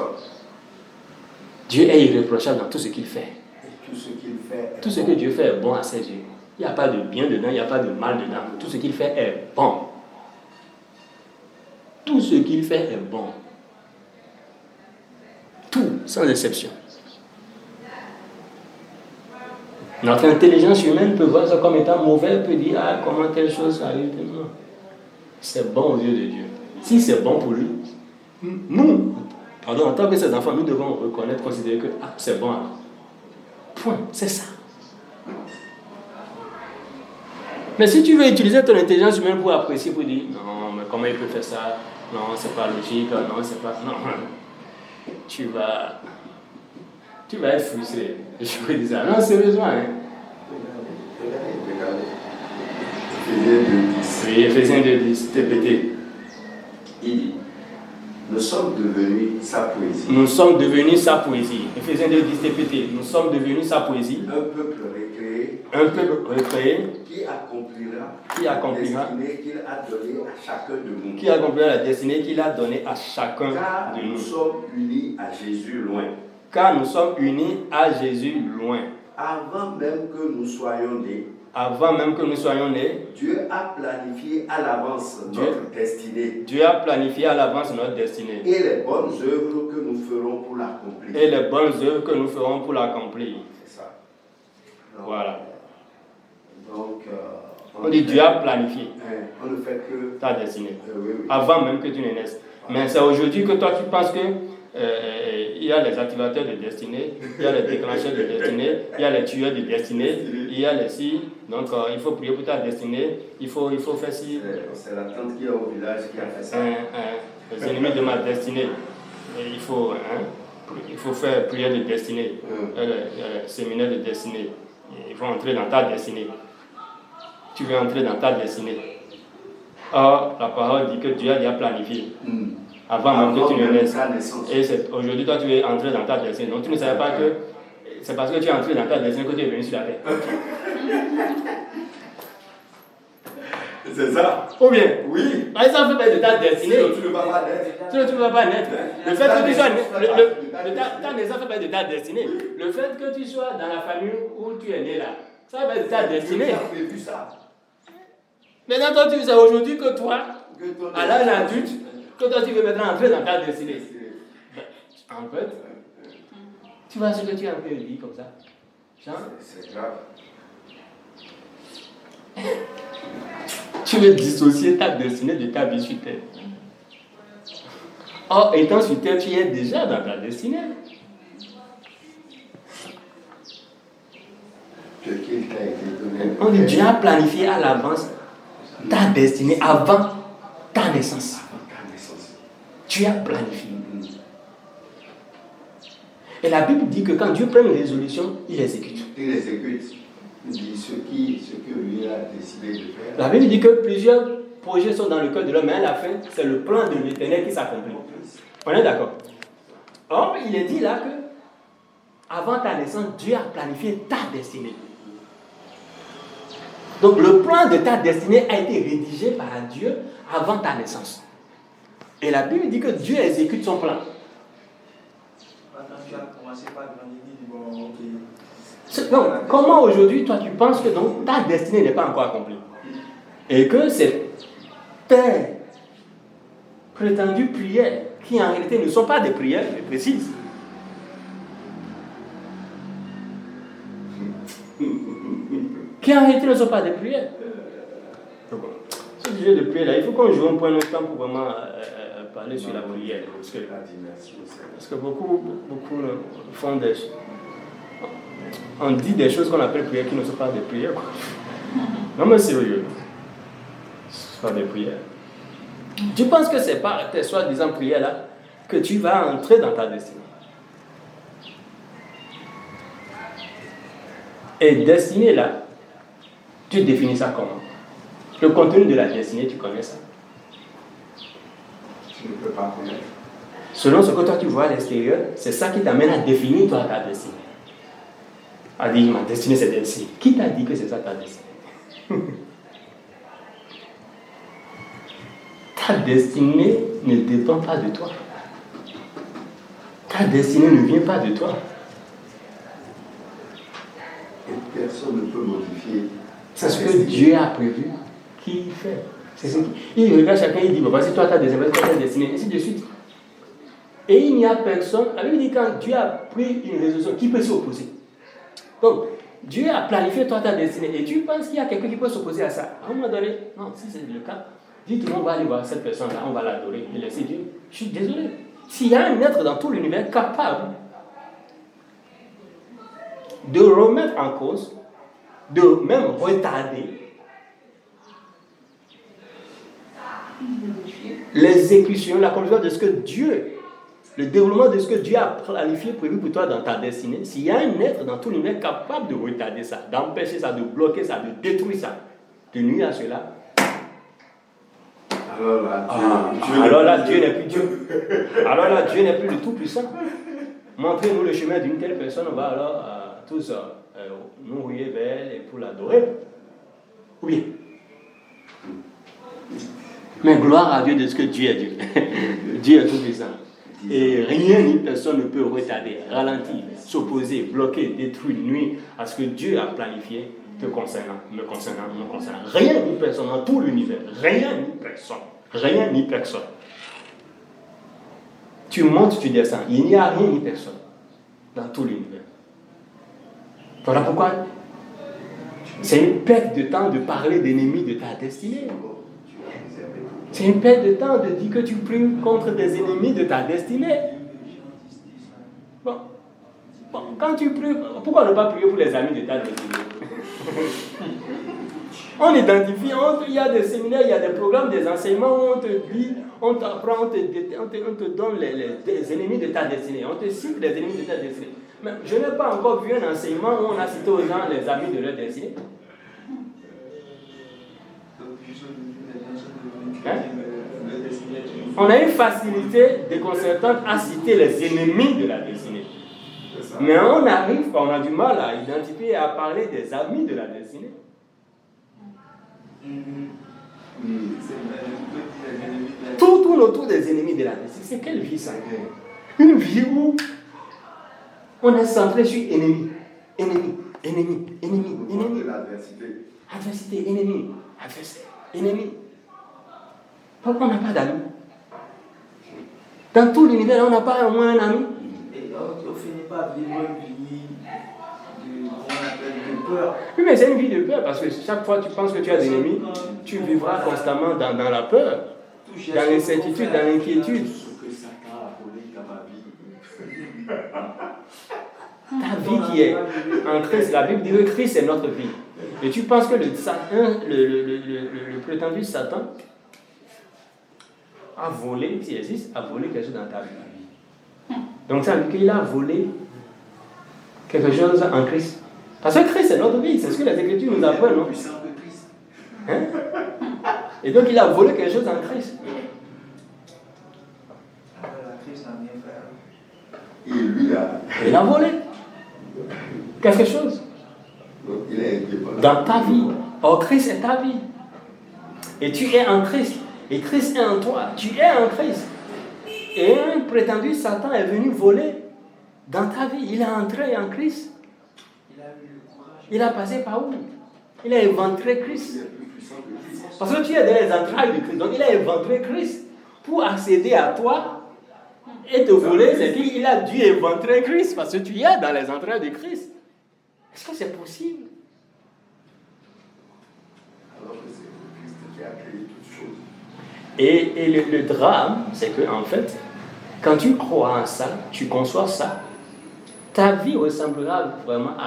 Dieu est irréprochable dans tout ce qu'il fait. Et tout ce qu'il fait. Tout ce que Dieu fait est bon à ses yeux. Il n'y a pas de bien dedans, il n'y a pas de mal dedans. Tout ce qu'il fait est bon. Tout ce qu'il fait est bon. Tout, sans exception. Notre intelligence humaine peut voir ça comme étant mauvais, peut dire, ah, comment telle chose arrive. Non. C'est bon aux yeux de Dieu. Si c'est bon pour lui, nous, en tant que ses enfants, nous devons reconnaître, considérer que c'est bon. Point, c'est ça. Mais si tu veux utiliser ton intelligence humaine pour apprécier, pour dire, non, mais comment il peut faire ça? Non, c'est pas logique, non, c'est pas... Non. Tu vas être frustré. Je peux dire ça. Non, sérieusement. Hein? Éphésiens 2:10. Oui, Éphésiens 2:10, TPT. Il dit, nous sommes devenus sa poésie. Nous sommes devenus sa poésie. Éphésiens 2:10, TPT. Nous sommes devenus sa poésie. Un peuple recréé. Un peuple recréé. Qui accomplira. La destinée qu'il a donnée à chacun de nous. Qui accomplira la destinée qu'il a donnée à chacun Car de nous. nous sommes unis à Jésus loin. Car nous sommes unis à Jésus loin. Avant même que nous soyons nés. Avant même que nous soyons nés, Dieu a planifié à l'avance notre destinée. Dieu a planifié à l'avance notre destinée. Et les bonnes œuvres que nous ferons pour l'accomplir. Et les bonnes œuvres que nous ferons pour l'accomplir. C'est ça. Donc, Voilà. Donc, on dit Dieu a planifié. On ne fait que ta destinée. oui. Avant même que tu ne naisses. Mais c'est aujourd'hui que toi tu penses que il y a les activateurs de destinée, il y a les déclencheurs de destinée, il y a les tueurs de destinée, il y a les si. Donc il faut prier pour ta destinée, il faut faire ci. C'est la tante qui est au village qui a fait ça. Les ennemis de ma destinée. Et il faut faire prière de destinée, le séminaire de destinée. Il faut entrer dans ta destinée. Tu veux entrer dans ta destinée. Or, la parole dit que Dieu a déjà planifié. Avant même que tu ne naisses. Et aujourd'hui, toi, tu es entré dans ta destinée. Donc, tu ne savais pas que c'est parce que tu es entré dans ta destinée que tu es venu sur la terre. C'est ça. Ou bien, oui. Par exemple, fait de ta destinée. Sinon, tu ne vas pas naître. Sinon, tu ne vas pas naître. Le fait que tu sois ta naissance fait partie de ta destinée. Le fait que tu sois dans la famille où tu es né là, ça fait partie de ta destinée. J'ai vu ça. Maintenant, toi, tu sais aujourd'hui que toi, à l'âge adulte, que toi, tu veux maintenant entrer dans ta destinée. En fait, tu vois ce que tu es en train de dire comme ça. C'est grave. Tu veux dissocier ta destinée de ta vie sur terre. Or, étant sur terre, tu es déjà dans ta destinée. Ce qui t'a été donné. On dit Dieu a planifié à l'avance ta destinée avant ta naissance. Tu as planifié. Et la Bible dit que quand Dieu prend une résolution, il exécute. Il exécute. Il dit ce que lui a décidé de faire. La Bible dit que plusieurs projets sont dans le cœur de l'homme, mais à la fin, c'est le plan de l'Éternel qui s'accomplit. On est d'accord? Or, il est dit là que avant ta naissance, Dieu a planifié ta destinée. Donc, le plan de ta destinée a été rédigé par Dieu avant ta naissance. Et la Bible dit que Dieu exécute son plan. Tu as commencé par grandir, bon, ok. Donc, comment aujourd'hui, toi, tu penses que donc, ta destinée n'est pas encore accomplie? Et que c'est tes prétendues prières, qui en réalité ne sont pas des prières, je précise. Qui en réalité ne sont pas des prières. Ce sujet de prière là, il faut qu'on joue un point instant pour vraiment parler sur la prière. Parce que beaucoup font des choses. On dit des choses qu'on appelle prières qui ne sont pas des prières. Quoi. Non mais sérieux. Ce ne sont pas des prières. Tu penses que c'est par tes soi-disant prières là que tu vas entrer dans ta destinée. Et destinée là, tu définis ça comment? Le contenu de la destinée, tu connais ça? Tu ne peux pas connaître. Selon ce que toi tu vois à l'extérieur, c'est ça qui t'amène à définir toi ta destinée. À dire ma destinée c'est celle-ci. Qui t'a dit que c'est ça ta destinée? Ta destinée ne dépend pas de toi. Ta destinée ne vient pas de toi. Et personne ne peut modifier. C'est ce que Dieu a prévu qu'il fait. C'est ce il regarde chacun, il dit, bon, voici toi ta destinée, ainsi de suite. Et il n'y a personne, la Bible dit quand Dieu a pris une résolution, qui peut s'y opposer? Donc, Dieu a planifié toi ta destinée, et tu penses qu'il y a quelqu'un qui peut s'opposer à ça? À un moment donné, non, si c'est le cas, dis tout le monde va aller voir cette personne-là, on va l'adorer et laisser Dieu. Je suis désolé. S'il y a un être dans tout l'univers capable de remettre en cause, de même retarder l'exécution, l'accomplissement de ce que Dieu, le déroulement de ce que Dieu a planifié, prévu pour toi dans ta destinée, s'il y a un être dans tout l'univers capable de retarder ça, d'empêcher ça, de bloquer ça, de détruire ça, de nuire à cela, alors là, Dieu n'est plus Dieu. Alors là, Dieu n'est plus le Tout-Puissant. Montrez-nous le chemin d'une telle personne, on va alors tous nous rouiller vers elle et pour l'adorer. Oui. Mais gloire à Dieu de ce que Dieu est Dieu. Dieu est Tout-Puissant. Et rien ni personne ne peut retarder, ralentir, s'opposer, bloquer, détruire, nuire à ce que Dieu a planifié te concernant, me concernant, nous concernant. Rien ni personne dans tout l'univers. Rien ni personne. Rien ni personne. Tu montes, tu descends. Il n'y a rien ni personne dans tout l'univers. Voilà pourquoi c'est une perte de temps de parler d'ennemis de ta destinée. C'est une perte de temps de dire que tu pries contre des ennemis de ta destinée. Bon, quand tu pries, pourquoi ne pas prier pour les amis de ta destinée? On identifie, il y a des séminaires, il y a des programmes, des enseignements où on te dit, on t'apprend, on te donne les ennemis de ta destinée. On te cite les ennemis de ta destinée. Mais je n'ai pas encore vu un enseignement où on a cité aux gens les amis de leur destinée. Hein? On a une facilité déconcertante à citer les ennemis de la destinée. Mais on arrive, on a du mal à identifier et à parler des amis de la destinée. Tout tourne autour des ennemis de la destinée. C'est quelle vie ça? Une vie où on est centré sur ennemi. Adversité, ennemi. Pourquoi on n'a pas d'amis? Dans tout l'univers, on n'a pas au moins un ami. Et on ne finit pas vivre une vie de peur. Oui, mais c'est une vie de peur parce que chaque fois que tu penses que tu as des ennemis, tu vivras constamment dans la peur, dans l'incertitude, dans l'inquiétude. Ta vie qui est en Christ, la Bible dit que Christ est notre vie. Et tu penses que le prétendu Satan a volé, s'il existe, a volé quelque chose dans ta vie. Donc ça veut dire qu'il a volé quelque chose en Christ. Parce que Christ est notre vie, c'est ce que les Écritures nous apprennent, non? Hein? Et donc il a volé quelque chose en Christ. Il a volé quelque chose dans ta vie. Or, Christ est ta vie. Et tu es en Christ. Et Christ est en toi. Tu es en Christ. Et un prétendu Satan est venu voler dans ta vie. Il est entré en Christ. Il a passé par où? Il a éventré Christ. Parce que tu es dans les entrailles de Christ. Donc il a éventré Christ pour accéder à toi et te voler. C'est qu'il a dû éventrer Christ parce que tu es dans les entrailles de Christ. Est-ce que c'est possible? Alors que c'est Christ qui a créé toutes choses. Et le drame, c'est que en fait, quand tu crois en ça, tu conçois ça, ta vie ressemblera vraiment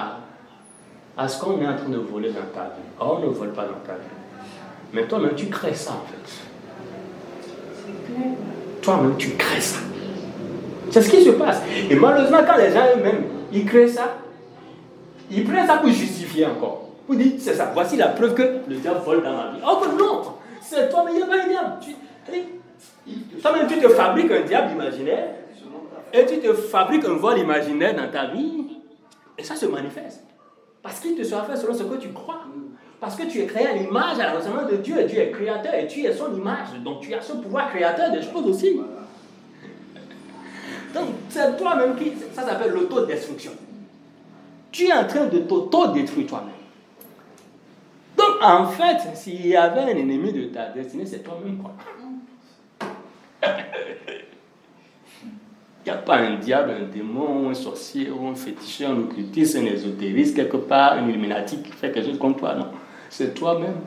à ce qu'on est en train de voler dans ta vie. Or, on ne vole pas dans ta vie. Mais toi-même, tu crées ça en fait. Toi-même, tu crées ça. C'est ce qui se passe. Et malheureusement, quand les gens eux-mêmes, ils créent ça, ils prennent ça pour justifier encore. Pour dire, c'est ça, voici la preuve que le diable vole dans ma vie. Oh non, c'est toi-même, il n'y a pas un diable. Toi-même, tu te fabriques un diable imaginaire et tu te fabriques un vol imaginaire dans ta vie. Et ça se manifeste. Parce qu'il te sera fait selon ce que tu crois. Parce que tu es créé à l'image, à la ressemblance de Dieu, et Dieu est créateur, et tu es son image. Donc tu as ce pouvoir créateur des choses aussi. Donc c'est toi-même qui... Ça s'appelle l'autodestruction. Tu es en train de t'auto-détruire toi-même. Donc en fait, s'il y avait un ennemi de ta destinée, c'est toi-même quoi. Il n'y a pas un diable, un démon, un sorcier, ou un féticheur, un occultiste, un ésotériste, quelque part, un illuminati qui fait quelque chose contre toi. Non, c'est toi-même.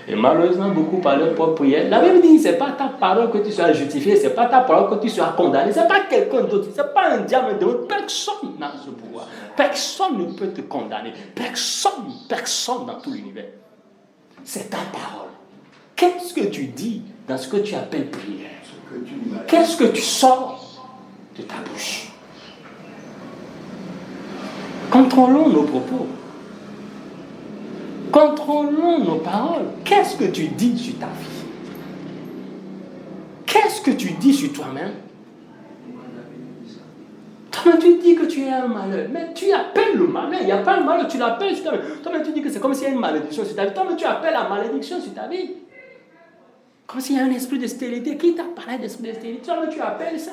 Et malheureusement, beaucoup par leur propre prière. La Bible dit, ce n'est pas ta parole que tu seras justifié, ce n'est pas ta parole que tu seras condamné, ce n'est pas quelqu'un d'autre, ce n'est pas un diable, un démon. Personne n'a ce pouvoir. Personne ne peut te condamner. Personne dans tout l'univers. C'est ta parole. Qu'est-ce que tu dis dans ce que tu appelles prière? Qu'est-ce que tu sors de ta bouche? Contrôlons nos propos. Contrôlons nos paroles. Qu'est-ce que tu dis sur ta vie? Qu'est-ce que tu dis sur toi-même? Toi-même, tu dis que tu es un malheur. Mais tu appelles le malheur. Il n'y a pas un malheur, tu l'appelles sur toi-même. Toi-même, tu dis que c'est comme s'il y a une malédiction sur ta vie. Toi-même, tu appelles la malédiction sur ta vie. Comme s'il y a un esprit de stérilité. Qui t'a parlé d'esprit de stérilité? Toi-même, tu appelles ça.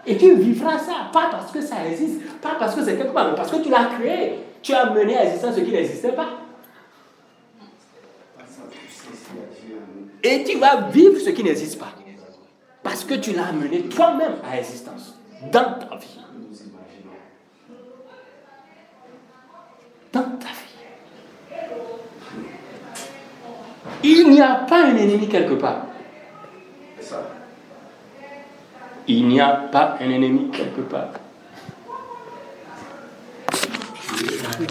Et tu vivras ça. Pas parce que ça existe. Pas parce que c'est quelque part. Mais parce que tu l'as créé. Tu as mené à existence ce qui n'existait pas. Et tu vas vivre ce qui n'existe pas. Parce que tu l'as amené toi-même à existence. Dans ta vie. Dans ta vie. Il n'y a pas un ennemi quelque part. C'est ça. Il n'y a pas un ennemi quelque part.